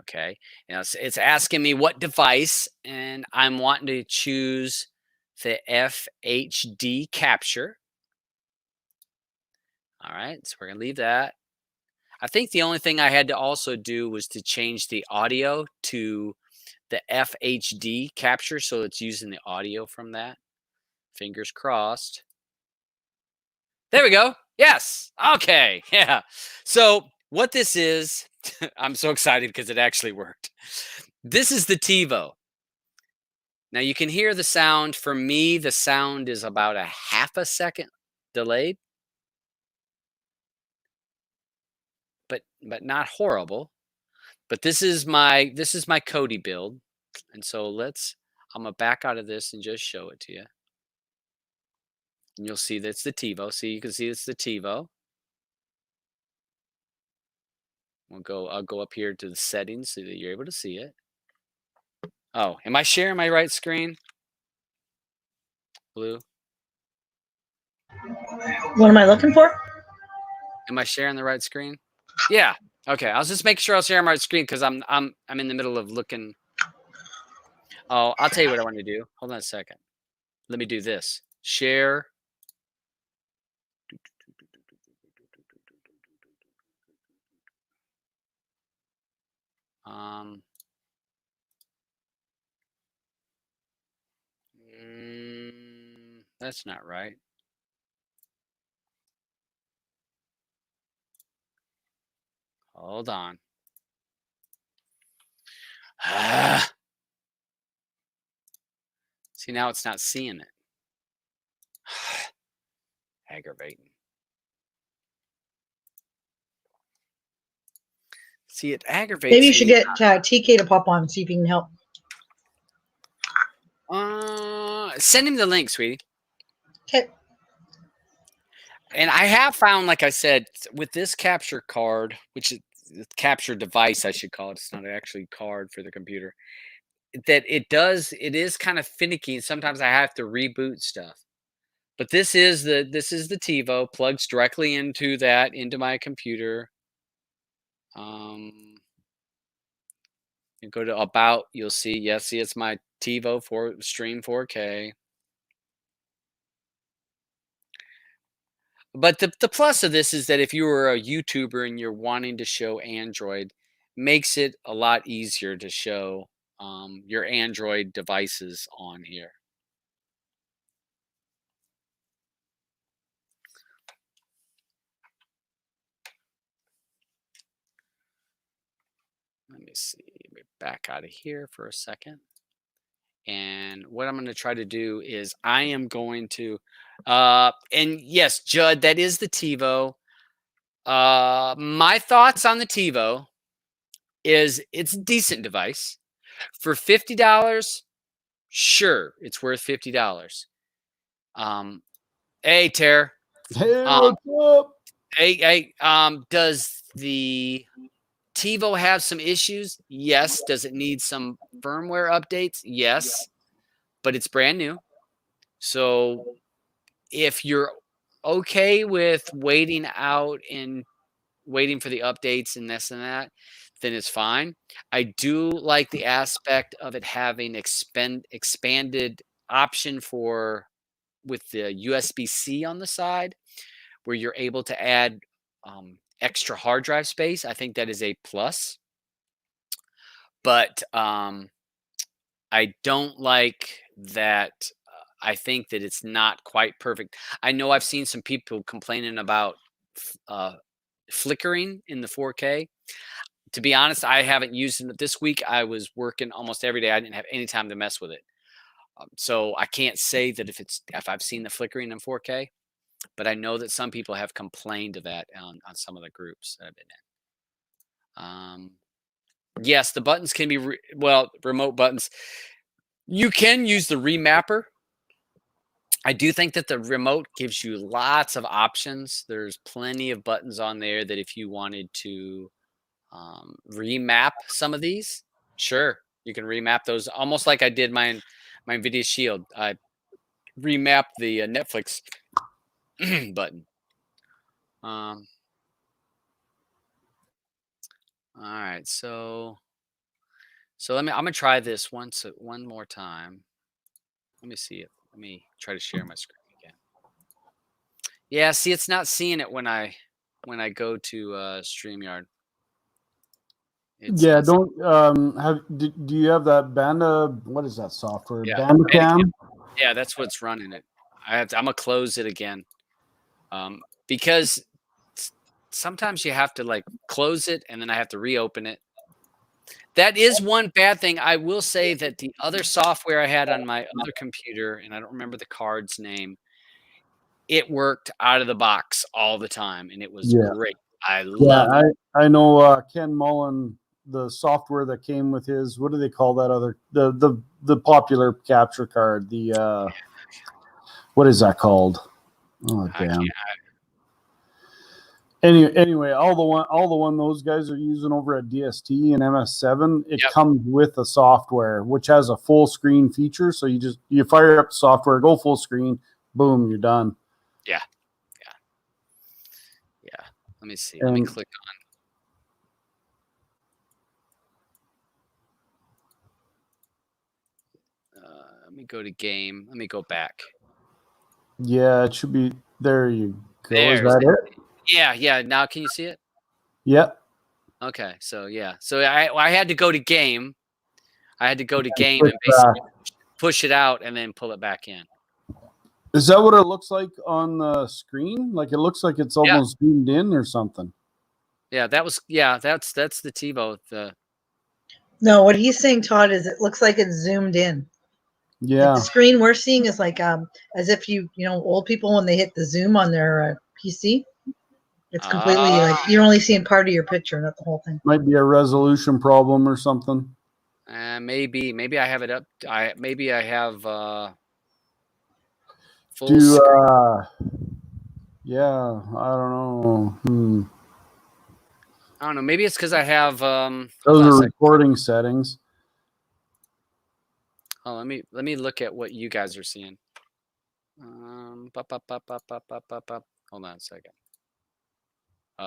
Okay, now it's asking me what device, and I'm wanting to choose the FHD capture. All right, so we're gonna leave that. I think the only thing I had to also do was to change the audio to the FHD capture, so it's using the audio from that. Fingers crossed. There we go. Yes. Okay. Yeah. So what this is, I'm so excited because it actually worked. This is the TiVo. Now you can hear the sound. For me, the sound is about a half a second delayed, but not horrible. But this is my Kodi build, and so I'm gonna back out of this and just show it to you. And you'll see that's the TiVo. See, you can see it's the TiVo. I'll go up here to the settings so that you're able to see it. Oh, am I sharing my right screen? Blue. What am I looking for? Am I sharing the right screen? Yeah. Okay. I was just making sure I was sharing my right screen because I'm in the middle of looking. Oh, I'll tell you what I want to do. Hold on a second. Let me do this. Share. That's not right. Hold on. See, now it's not seeing it. Aggravating. See, it aggravates me. Maybe you should get TK to pop on and see if he can help. Send him the link, sweetie. Okay. And I have found, like I said, with this capture card, which is the capture device, I should call it. It's not actually a card for the computer. That it is kind of finicky. Sometimes I have to reboot stuff. But this is the TiVo, plugs directly into my computer. You go to about, you'll see, yes, see it's my TiVo for stream 4K. But the plus of this is that if you were a YouTuber and you're wanting to show Android, makes it a lot easier to show your Android devices on here. Let me see. Let me back out of here for a second. And what I'm going to try to do is I am going to, and yes, Judd, that is the TiVo. My thoughts on the TiVo is it's a decent device. For $50, sure, it's worth $50. Hey, Tara. Hey, what's up? Hey, does the TiVo have some issues? Yes. Does it need some firmware updates? Yes. But it's brand new. So if you're okay with waiting out and waiting for the updates and this and that, then it's fine. I do like the aspect of it having expanded option for with the USB-C on the side, where you're able to add extra hard drive space. I think that is a plus. But I don't like that. I think that it's not quite perfect. I know I've seen some people complaining about flickering in the 4K. To be honest, I haven't used it this week. I was working almost every day. I didn't have any time to mess with it. So I can't say that if I've seen the flickering in 4K, but I know that some people have complained of that on some of the groups that I've been in. Yes, the buttons can be, remote buttons. You can use the remapper. I do think that the remote gives you lots of options. There's plenty of buttons on there that if you wanted to remap some of these, sure, you can remap those almost like I did my NVIDIA Shield. I remapped the Netflix button. All right, so I'm gonna try this one more time. Let me see it. Let me try to share my screen again. Yeah, see, it's not seeing it when I go to StreamYard. Yeah, don't do you have that Banda? What is that software? Yeah, Bandicam. Yeah, that's what's running it. I'm gonna close it again, because sometimes you have to like close it and then I have to reopen it. That is one bad thing. I will say that the other software I had on my other computer, and I don't remember the card's name, it worked out of the box all the time, and it was great. I love it. I know Ken Mullen, the software that came with his, what do they call that other, the popular capture card? The what is that called? Oh damn. Anyway, all the one those guys are using over at DST and MS7, it comes with a software which has a full screen feature. So you fire up the software, go full screen, boom, you're done. Yeah. Let me see. Let me click on. Let me go to game. Let me go back. Yeah, it should be. There you go. Is that it? Yeah. Now can you see it? Yep. Okay. So yeah. So I had to go to game. I had to go to game and basically push it out and then pull it back in. Is that what it looks like on the screen? Like it looks like it's almost zoomed in or something. Yeah, that's the TiVo. No, what he's saying, Todd, is it looks like it's zoomed in. Yeah. Like the screen we're seeing is like as if you know old people when they hit the zoom on their PC. It's completely like you're only seeing part of your picture, not the whole thing. Might be a resolution problem or something. Maybe I have it up. Maybe I have full screen. Yeah, I don't know. I don't know. Maybe it's because I have those are recording settings. Oh, let me look at what you guys are seeing. Hold on a second.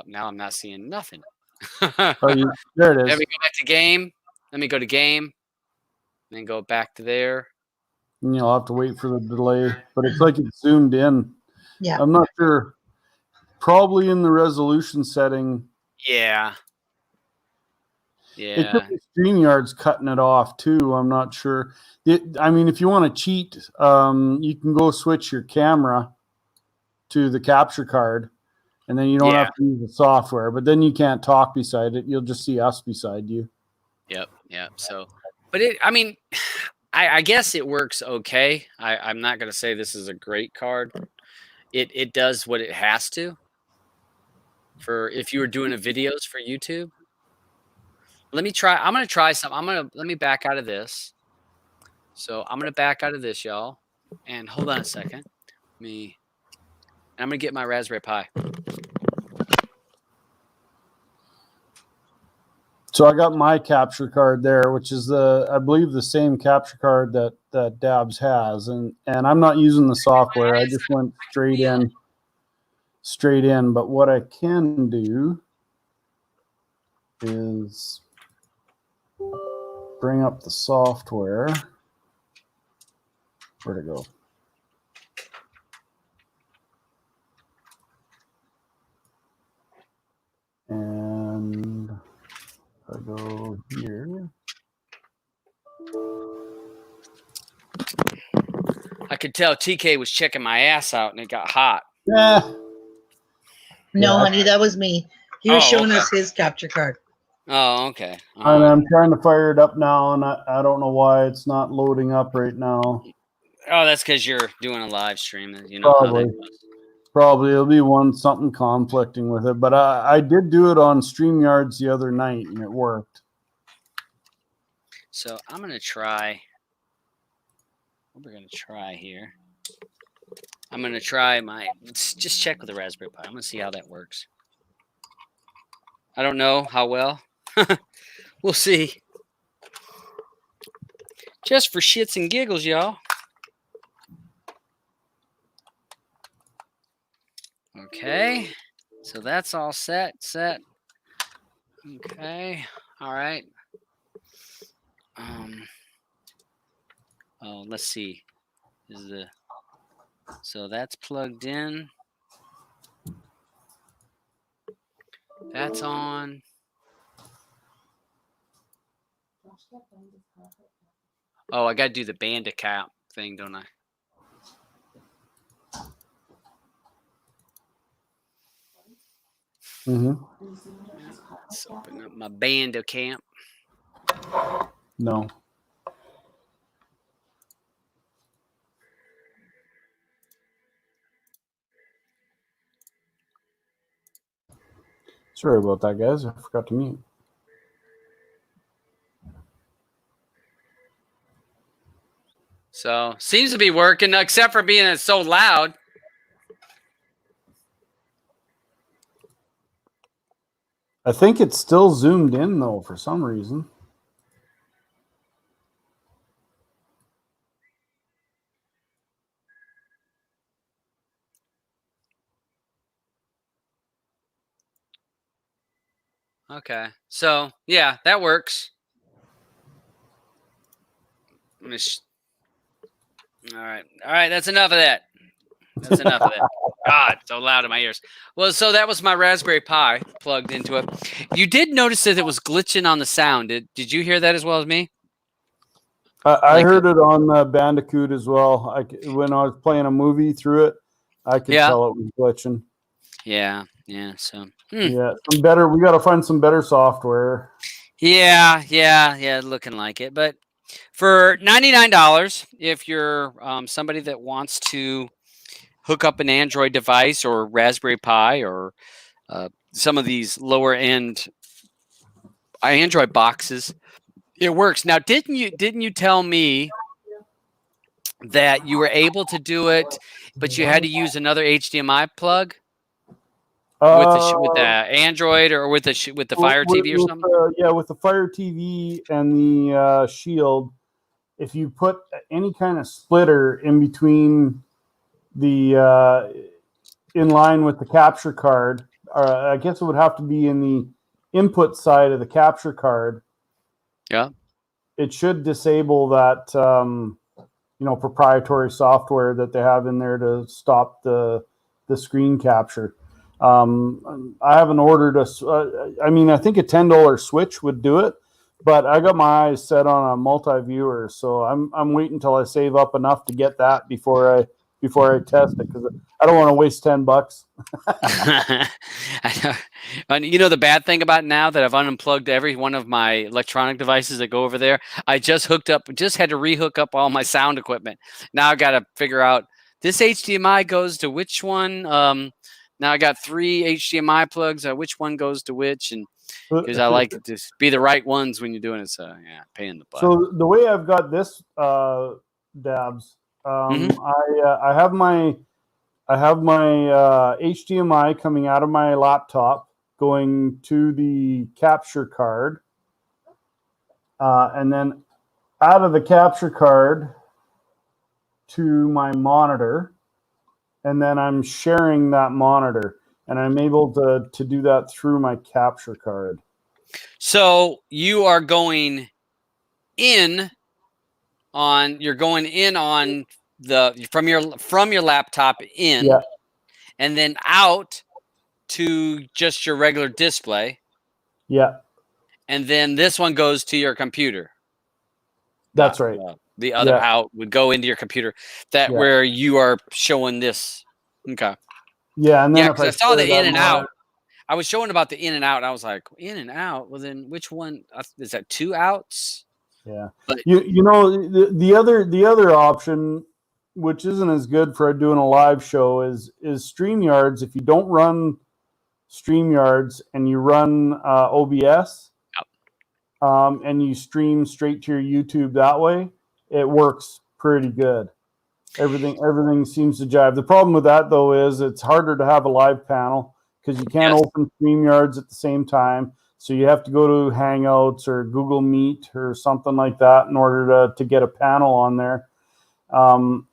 Now I'm not seeing nothing. There it is. Let me go back to game. Let me go to game. Then go back to there. And you'll have to wait for the delay, but it's like it's zoomed in. Yeah. I'm not sure. Probably in the resolution setting. Yeah. It could be StreamYard's cutting it off too. I'm not sure. I mean, if you want to cheat, you can go switch your camera to the capture card, and then you don't have to use the software. But then you can't talk beside it. You'll just see us beside you. Yep. So, but I mean, I guess it works okay. I'm not going to say this is a great card. It does what it has to. For if you were doing videos for YouTube. Let me try. I'm going to try something. Let me back out of this. So I'm going to back out of this, y'all. And hold on a second. I'm going to get my Raspberry Pi. So I got my capture card there, which is I believe the same capture card that Dabs has, and I'm not using the software. I just went straight in. But what I can do is bring up the software. Where'd it go? And I go here. I could tell TK was checking my ass out and it got hot. Yeah. No, Yeah. honey, that was me. He was Oh, showing okay. us his capture card. Oh, okay. And I'm trying to fire it up now, and I don't know why it's not loading up right now. Oh, that's because you're doing a live stream. You know how that goes. Probably it'll be something conflicting with it, but I did do it on StreamYards the other night, and it worked. So I'm gonna try. What we're gonna try here. I'm gonna try let's just check with the Raspberry Pi. I'm gonna see how that works. I don't know how well. We'll see. Just for shits and giggles, y'all. Okay. So that's all set. Okay. All right. Oh, let's see. So that's plugged in. That's on. Oh, I got to do the Bandicap thing, don't I? Let's open up my Bandicap. No. Sorry about that, guys. I forgot to mute. So seems to be working, except for being so loud. I think it's still zoomed in though for some reason. Okay. So yeah, that works. All right. That's enough of that. That's enough of that. God, so loud in my ears. Well, so that was my Raspberry Pi plugged into it. You did notice that it was glitching on the sound. Did you hear that as well as me? I heard it on Bandicoot as well. When I was playing a movie through it, I could tell it was glitching. Yeah. So yeah, we got to find some better software. Yeah, looking like it. But for $99, if you're somebody that wants to hook up an Android device or Raspberry Pi or some of these lower end Android boxes, it works. Now, didn't you tell me that you were able to do it, but you had to use another HDMI plug with the Android or with the Fire TV or something? With the Fire TV and the Shield, if you put any kind of splitter in between the in line with the capture card, I guess it would have to be in the input side of the capture card. Yeah, it should disable that proprietary software that they have in there to stop the screen capture. I haven't ordered I think a $10 switch would do it, but I got my eyes set on a multi-viewer, so I'm waiting until I save up enough to get that before I test it, because I don't want to waste $10. I know. And you know the bad thing about now that I've unplugged every one of my electronic devices that go over there, I just had to rehook up all my sound equipment. Now I got to figure out this HDMI goes to which one. Now I got 3 HDMI plugs. Which one goes to which? And because I like to just be the right ones when you're doing it. So yeah, pain in the butt. So the way I've got this, Dabs, I have my HDMI coming out of my laptop going to the capture card, and then out of the capture card to my monitor, and then I'm sharing that monitor, and I'm able to do that through my capture card. So you are going in on, you're going in on the from your laptop in, Yeah. and then out to just your regular display. Yeah. And then this one goes to your computer. That's right. The other out would go into your computer. That where you are showing this. Okay. Yeah, and then Yeah, if I because I saw the in and out. monitor, I was showing about the in and out, and I was like, in and out? Well, then which one? Is that 2 outs? yeah. But You know, the other option, which isn't as good for doing a live show, is StreamYards. If you don't run StreamYards and you run OBS, and you stream straight to your YouTube that way, it works pretty good. Everything seems to jive. The problem with that, though, is it's harder to have a live panel because you can't open StreamYards at the same time. So you have to go to Hangouts or Google Meet or something like that in order to get a panel on there.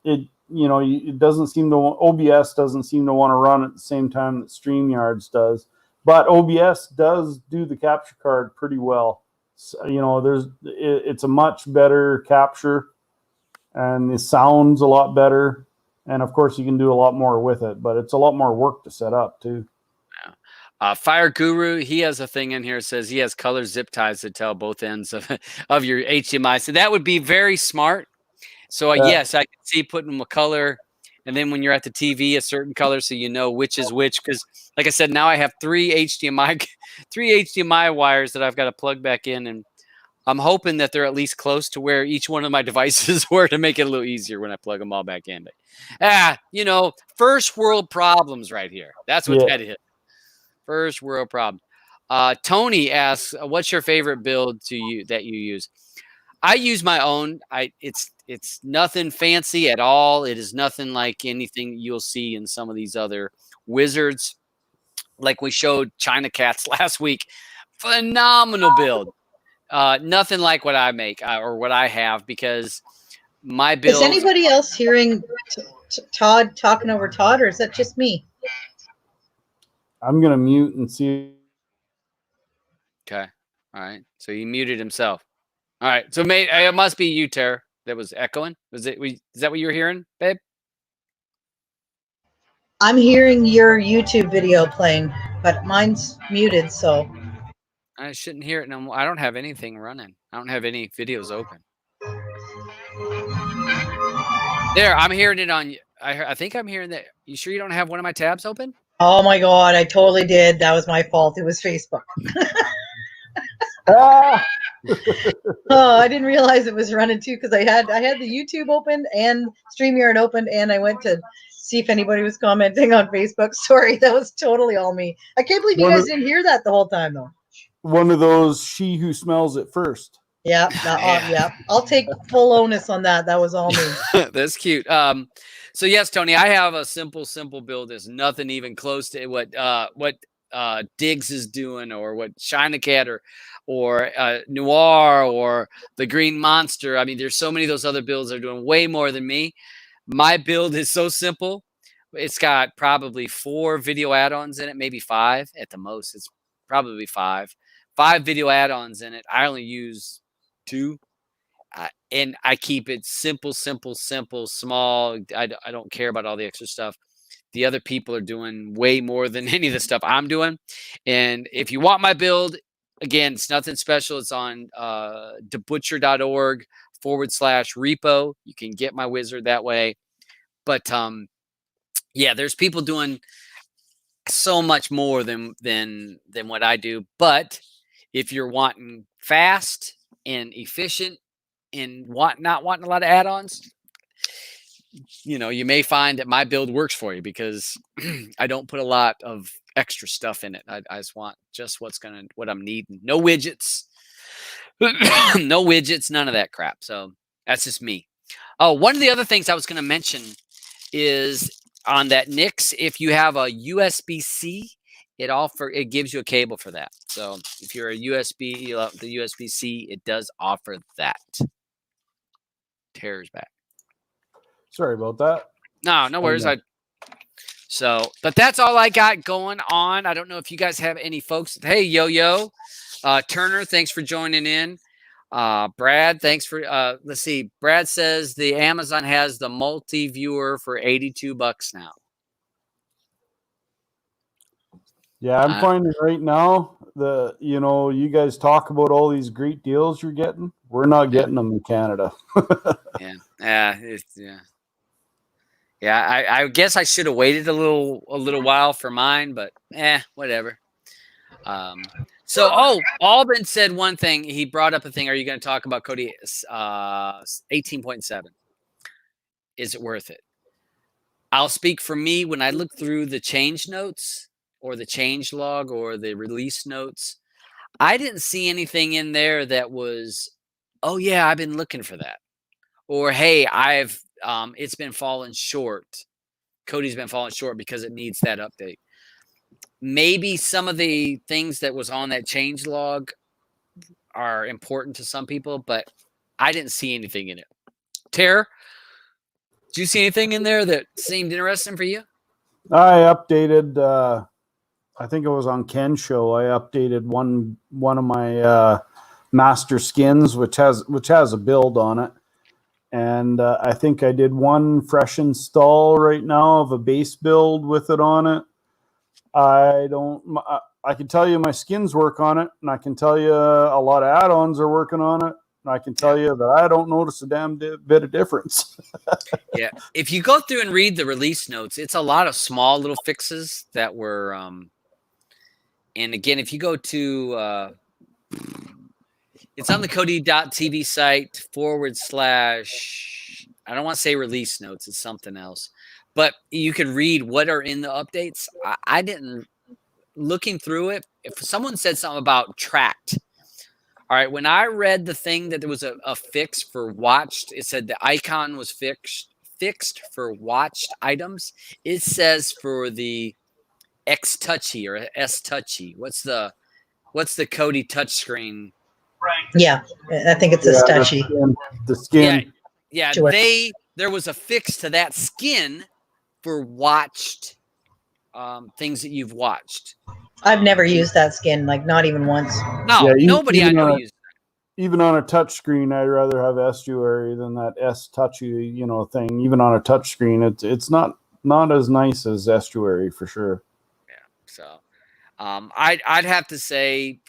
It doesn't seem to, OBS doesn't seem to want to run at the same time that StreamYards does. But OBS does do the capture card pretty well. So, you know, it's a much better capture, and it sounds a lot better. And of course, you can do a lot more with it, but it's a lot more work to set up too. Fire Guru, he has a thing in here that says he has color zip ties to tell both ends of your HDMI. So that would be very smart. So yes, I can see putting a color, and then when you're at the TV, a certain color, so you know which is which. Because, like I said, now I have three HDMI wires that I've got to plug back in, and I'm hoping that they're at least close to where each one of my devices were to make it a little easier when I plug them all back in. But first world problems right here. That's what that is. First world problem. Tony asks, "What's your favorite build that you use?" I use my own. It's nothing fancy at all. It is nothing like anything you'll see in some of these other wizards. Like we showed China Cats last week. Phenomenal build. Nothing like what I make or what I have, because my build. Is anybody else hearing Todd talking over Todd, or is that just me? I'm going to mute and see. Okay. All right. So he muted himself. All right. So it must be you, Tara, that was echoing. Is that what you were hearing, babe? I'm hearing your YouTube video playing, but mine's muted, so. I shouldn't hear it no more. I don't have anything running. I don't have any videos open. There, I'm hearing it on. I think I'm hearing that. You sure you don't have one of my tabs open? Oh my God, I totally did. That was my fault. It was Facebook. Ah! Oh, I didn't realize it was running too, because I had the YouTube open and StreamYard open, and I went to see if anybody was commenting on Facebook. Sorry, that was totally all me. I can't believe you guys didn't hear that the whole time, though. One of those she who smells it first. Yeah, yeah. I'll take full onus on that. That was all me. That's cute. So yes, Tony, I have a simple build. There's nothing even close to what Diggs is doing, or what China Cat or Noir or the Green Monster. I mean, there's so many of those other builds that are doing way more than me. My build is so simple. It's got probably 4 video add-ons in it, maybe 5 at the most. It's probably 5 video add-ons in it. I only use 2. And I keep it simple, small. I don't care about all the extra stuff. The other people are doing way more than any of the stuff I'm doing. And if you want my build, again, it's nothing special. It's on debutcher.org/repo. You can get my wizard that way. But yeah, there's people doing so much more than what I do. But if you're wanting fast and efficient and not wanting a lot of add-ons, you may find that my build works for you, because I don't put a lot of extra stuff in it. I just want what I'm needing. No widgets, no widgets, none of that crap. So that's just me. Oh, one of the other things I was going to mention is on that NIX, if you have a USB-C it gives you a cable for that. So if you're a USB, the USB-C, it does offer that. Terror's back. Sorry about that. No worries. But that's all I got going on. I don't know if you guys have any folks. Hey, Yo-Yo. Turner, thanks for joining in. Brad, thanks for, let's see. Brad says the Amazon has the multi-viewer for $82 now. Yeah, I'm finding right now you guys talk about all these great deals you're getting. We're not getting them in Canada. I guess I should have waited a little while for mine, but whatever. Alban said one thing. He brought up a thing. Are you going to talk about Kodi 18.7? Is it worth it? I'll speak for me. When I look through the change notes or the change log or the release notes, I didn't see anything in there that was, oh yeah, I've been looking for that. Or, hey, it's been falling short. Kodi's been falling short because it needs that update. Maybe some of the things that was on that change log are important to some people, but I didn't see anything in it. Tara, did you see anything in there that seemed interesting for you? I updated, I think it was on Ken's show. I updated one of my master skins, which has a build on it. And I think I did one fresh install right now of a base build with it on it. I can tell you my skins work on it, and I can tell you a lot of add-ons are working on it, and I can tell you that I don't notice a damn bit of difference. Yeah, if you go through and read the release notes, it's a lot of small little fixes that were. And again, if you go to, it's on the Kodi.tv site / I don't want to say release notes, it's something else. But you can read what are in the updates. I didn't, looking through it, if someone said something about tracked, all right, when I read the thing that there was a fix for watched, it said the icon was fixed for watched items. It says for the X Touchy or S Touchy. What's the Kodi touchscreen? Yeah, I think it's a touchy. The skin. Yeah, Sure. There was a fix to that skin for watched things that you've watched. I've never used that skin, like not even once. No, Yeah, nobody I know used it. Even on a touch screen, I'd rather have estuary than that S touchy, thing. Even on a touch screen, it's not as nice as estuary for sure. Yeah. So I'd have to say,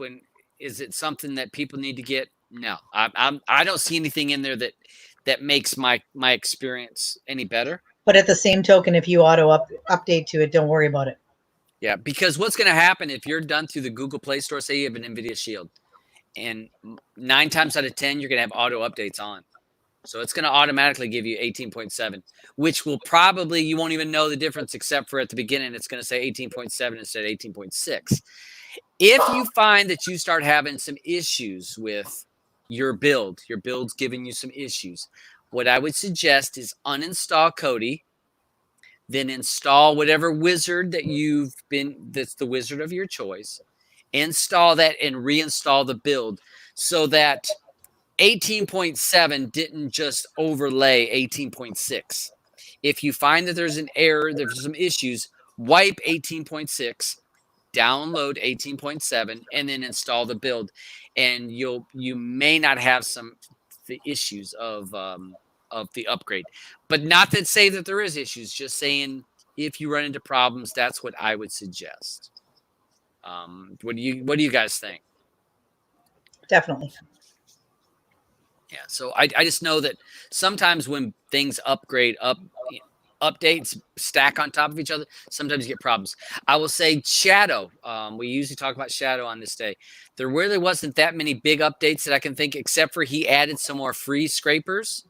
is it something that people need to get? No. I don't see anything in there that makes my experience any better. But at the same token, if you auto update to it, don't worry about it. Yeah, because what's going to happen if you're done through the Google Play Store, say you have an NVIDIA Shield, and 9 times out of 10, you're going to have auto updates on. So it's going to automatically give you 18.7, which will probably, you won't even know the difference except for at the beginning, it's going to say 18.7 instead of 18.6. If you find that you start having some issues with your build's giving you some issues, what I would suggest is uninstall Kodi, then install whatever wizard that's the wizard of your choice, install that and reinstall the build so that 18.7 didn't just overlay 18.6. If you find that there's an error, there's some issues, wipe 18.6, download 18.7, and then install the build, and you may not have the issues of the upgrade. But not to say that there is issues, just saying if you run into problems, that's what I would suggest. What do you guys think? Definitely. Yeah, so I just know that sometimes when things updates stack on top of each other, sometimes you get problems. I will say Shadow. We usually talk about Shadow on this day. There really wasn't that many big updates that I can think, except for he added some more free scrapers.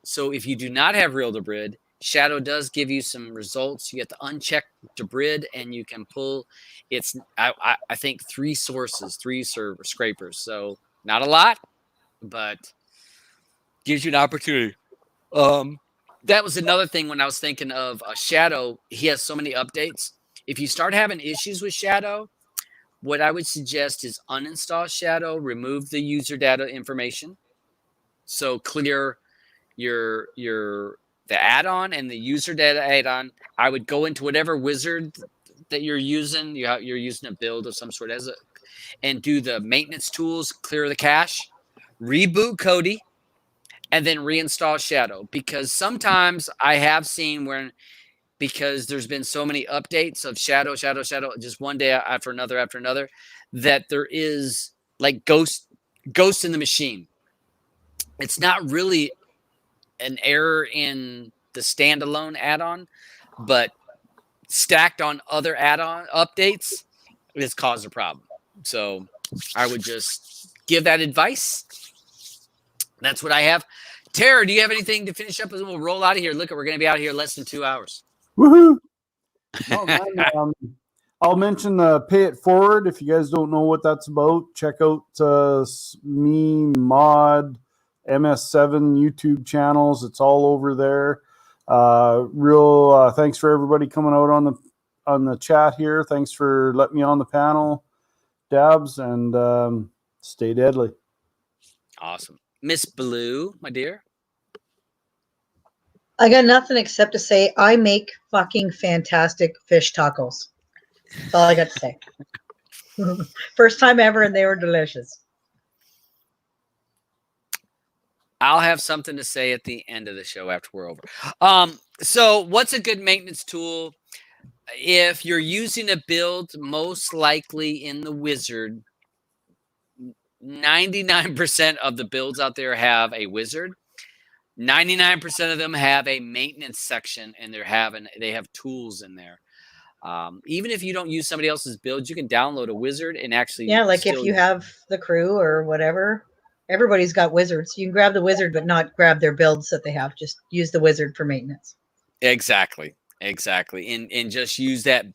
So if you do not have real Debrid, Shadow does give you some results. You get the unchecked Debrid, and you can pull. It's I think 3 sources, 3 server scrapers. So not a lot, but gives you an opportunity. That was another thing when I was thinking of Shadow. He has so many updates. if you start having issues with Shadow, what I would suggest is uninstall Shadow, remove the user data information. So clear the add-on and the user data add-on. I would go into whatever wizard that you're using. You're using a build of some sort and do the maintenance tools, clear the cache, reboot Kodi, and then reinstall Shadow. Because sometimes I have seen because there's been so many updates of Shadow, just one day after another, that there is like ghost in the machine. It's not really an error in the standalone add-on, but stacked on other add-on updates, it's caused a problem. So I would just give that advice. That's what I have. Tara, do you have anything to finish up? And we'll roll out of here. Look, we're going to be out of here less than 2 hours. Woohoo! Oh, man, I'll mention the Pay It Forward. If you guys don't know what that's about, check out me, Mod, MS7 YouTube channels. It's all over there. Thanks for everybody coming out on the chat here. Thanks for letting me on the panel, Dabs, and stay deadly. Awesome. Miss Blue, my dear. I got nothing except to say I make fucking fantastic fish tacos. That's all I got to say. First time ever, and they were delicious. I'll have something to say at the end of the show after we're over. So what's a good maintenance tool? If you're using a build, most likely in the wizard, 99% of the builds out there have a wizard. 99% of them have a maintenance section, and they have tools in there. Even if you don't use somebody else's build, you can download a wizard and actually like if you have the crew or whatever, everybody's got wizards. You can grab the wizard, but not grab their builds that they have. Just use the wizard for maintenance. Exactly. And just use that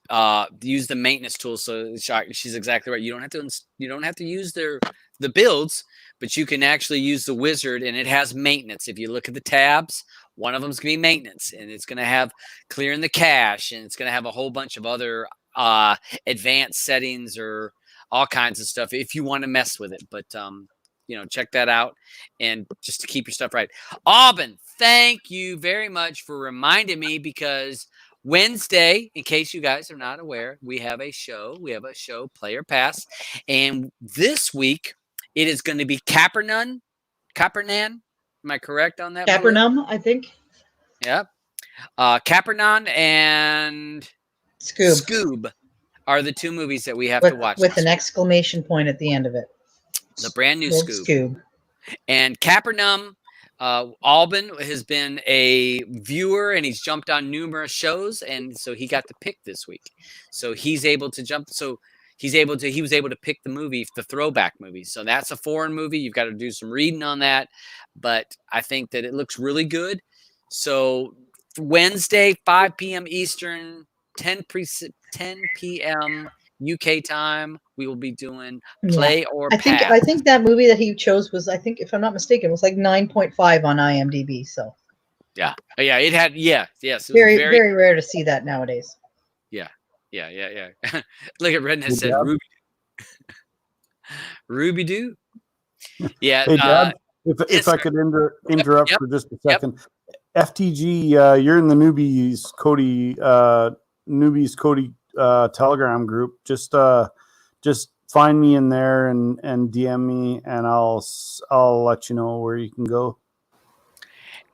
use the maintenance tool. So she's exactly right. You don't have to use the builds, but you can actually use the wizard, and it has maintenance. If you look at the tabs, one of them's going to be maintenance, and it's going to have clearing the cache, and it's going to have a whole bunch of other advanced settings or all kinds of stuff if you want to mess with it. But check that out, and just to keep your stuff right. Aubin, thank you very much for reminding me, because Wednesday, in case you guys are not aware, we have a show. Player Pass, and this week it is going to be Capernan. Am I correct on that? Capernaum, I think. Yep. Capernan and Scoob are the two movies that we have to watch. With an exclamation point at the end of it. The brand new Scoob. And Capernaum, Aubin has been a viewer, and he's jumped on numerous shows, and so he got to pick this week. So he's able to jump. So he was able to pick the movie, the throwback movie. So that's a foreign movie. You've got to do some reading on that, but I think that it looks really good. So Wednesday, 5 p.m. Eastern, 10 p.m. UK time, we will be doing Play or Pass. I think that movie that he chose was, if I'm not mistaken, was like 9.5 on IMDb. So yeah, it had yes. It very, very rare to see that nowadays. Yeah. Look at Redneck said Ruby Doo. Yeah. Hey, Dad, if I could interrupt for just a second. FTG, you're in the newbies Kodi Telegram group. Just find me in there and DM me, and I'll let you know where you can go.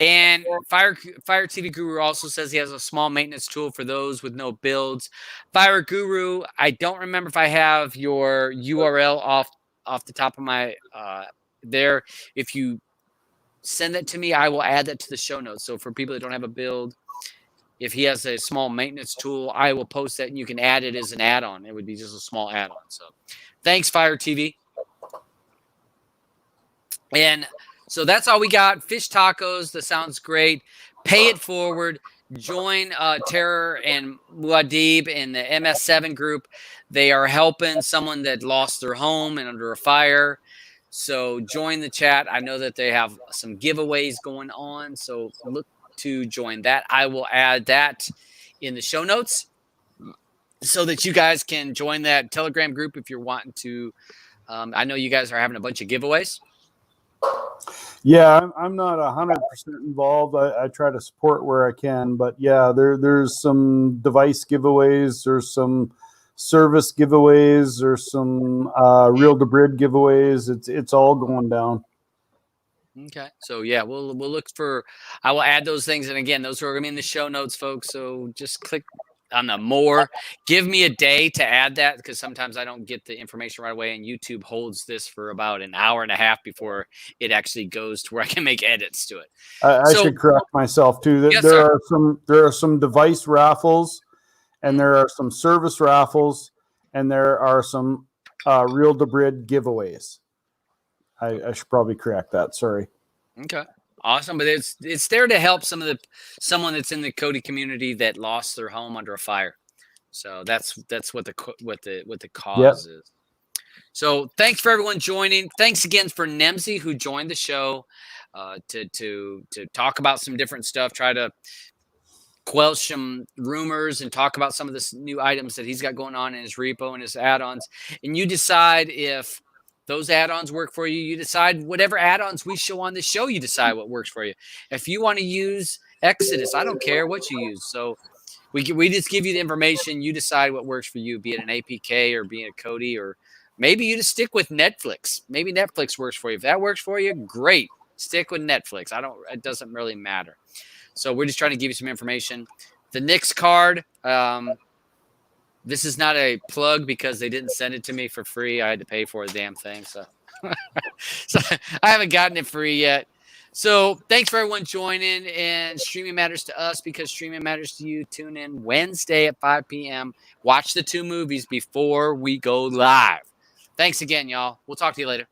And Fire TV Guru also says he has a small maintenance tool for those with no builds. Fire Guru, I don't remember if I have your URL off the top of my there. If you send that to me, I will add that to the show notes. So for people that don't have a build, if he has a small maintenance tool, I will post that, and you can add it as an add-on. It would be just a small add-on. So thanks, Fire TV. And so that's all we got. Fish tacos. That sounds great. Pay it forward. Join Terror and Muad'Dib in the MS7 group. They are helping someone that lost their home and under a fire. So join the chat. I know that they have some giveaways going on. So look to join that. I will add that in the show notes. so that you guys can join that Telegram group if you're wanting to. I know you guys are having a bunch of giveaways. Yeah, I'm not 100% involved. I try to support where I can, but yeah, there's some device giveaways, there's some service giveaways, there's some real Debrid giveaways. It's all going down. Okay, so yeah, we'll look for. I will add those things, and again, those are going to be in the show notes, folks. So just click on the more. Give me a day to add that because sometimes I don't get the information right away, and YouTube holds this for about an hour and a half before it actually goes to where I can make edits to it. I should correct myself too. Yes, there are some device raffles, and there are some service raffles, and there are some real Debrid giveaways. I should probably correct that. Sorry. Okay. Awesome, but it's there to help someone that's in the Kodi community that lost their home under a fire. So that's what the cause is. So thanks for everyone joining. Thanks again for Nemzzy who joined the show to talk about some different stuff. Try to quell some rumors and talk about some of the new items that he's got going on in his repo and his add-ons. And you decide if those add-ons work for you. You decide whatever add-ons we show on this show, you decide what works for you. If you want to use Exodus, I don't care what you use. So we just give you the information. You decide what works for you, be it an APK or be it a Kodi, or maybe you just stick with Netflix. Maybe Netflix works for you. If that works for you, great. Stick with Netflix. It doesn't really matter. So we're just trying to give you some information. The NIX card, this is not a plug because they didn't send it to me for free. I had to pay for the damn thing. So, so I haven't gotten it free yet. So thanks for everyone joining. And streaming matters to us because streaming matters to you. Tune in Wednesday at 5 p.m. Watch the 2 movies before we go live. Thanks again, y'all. We'll talk to you later.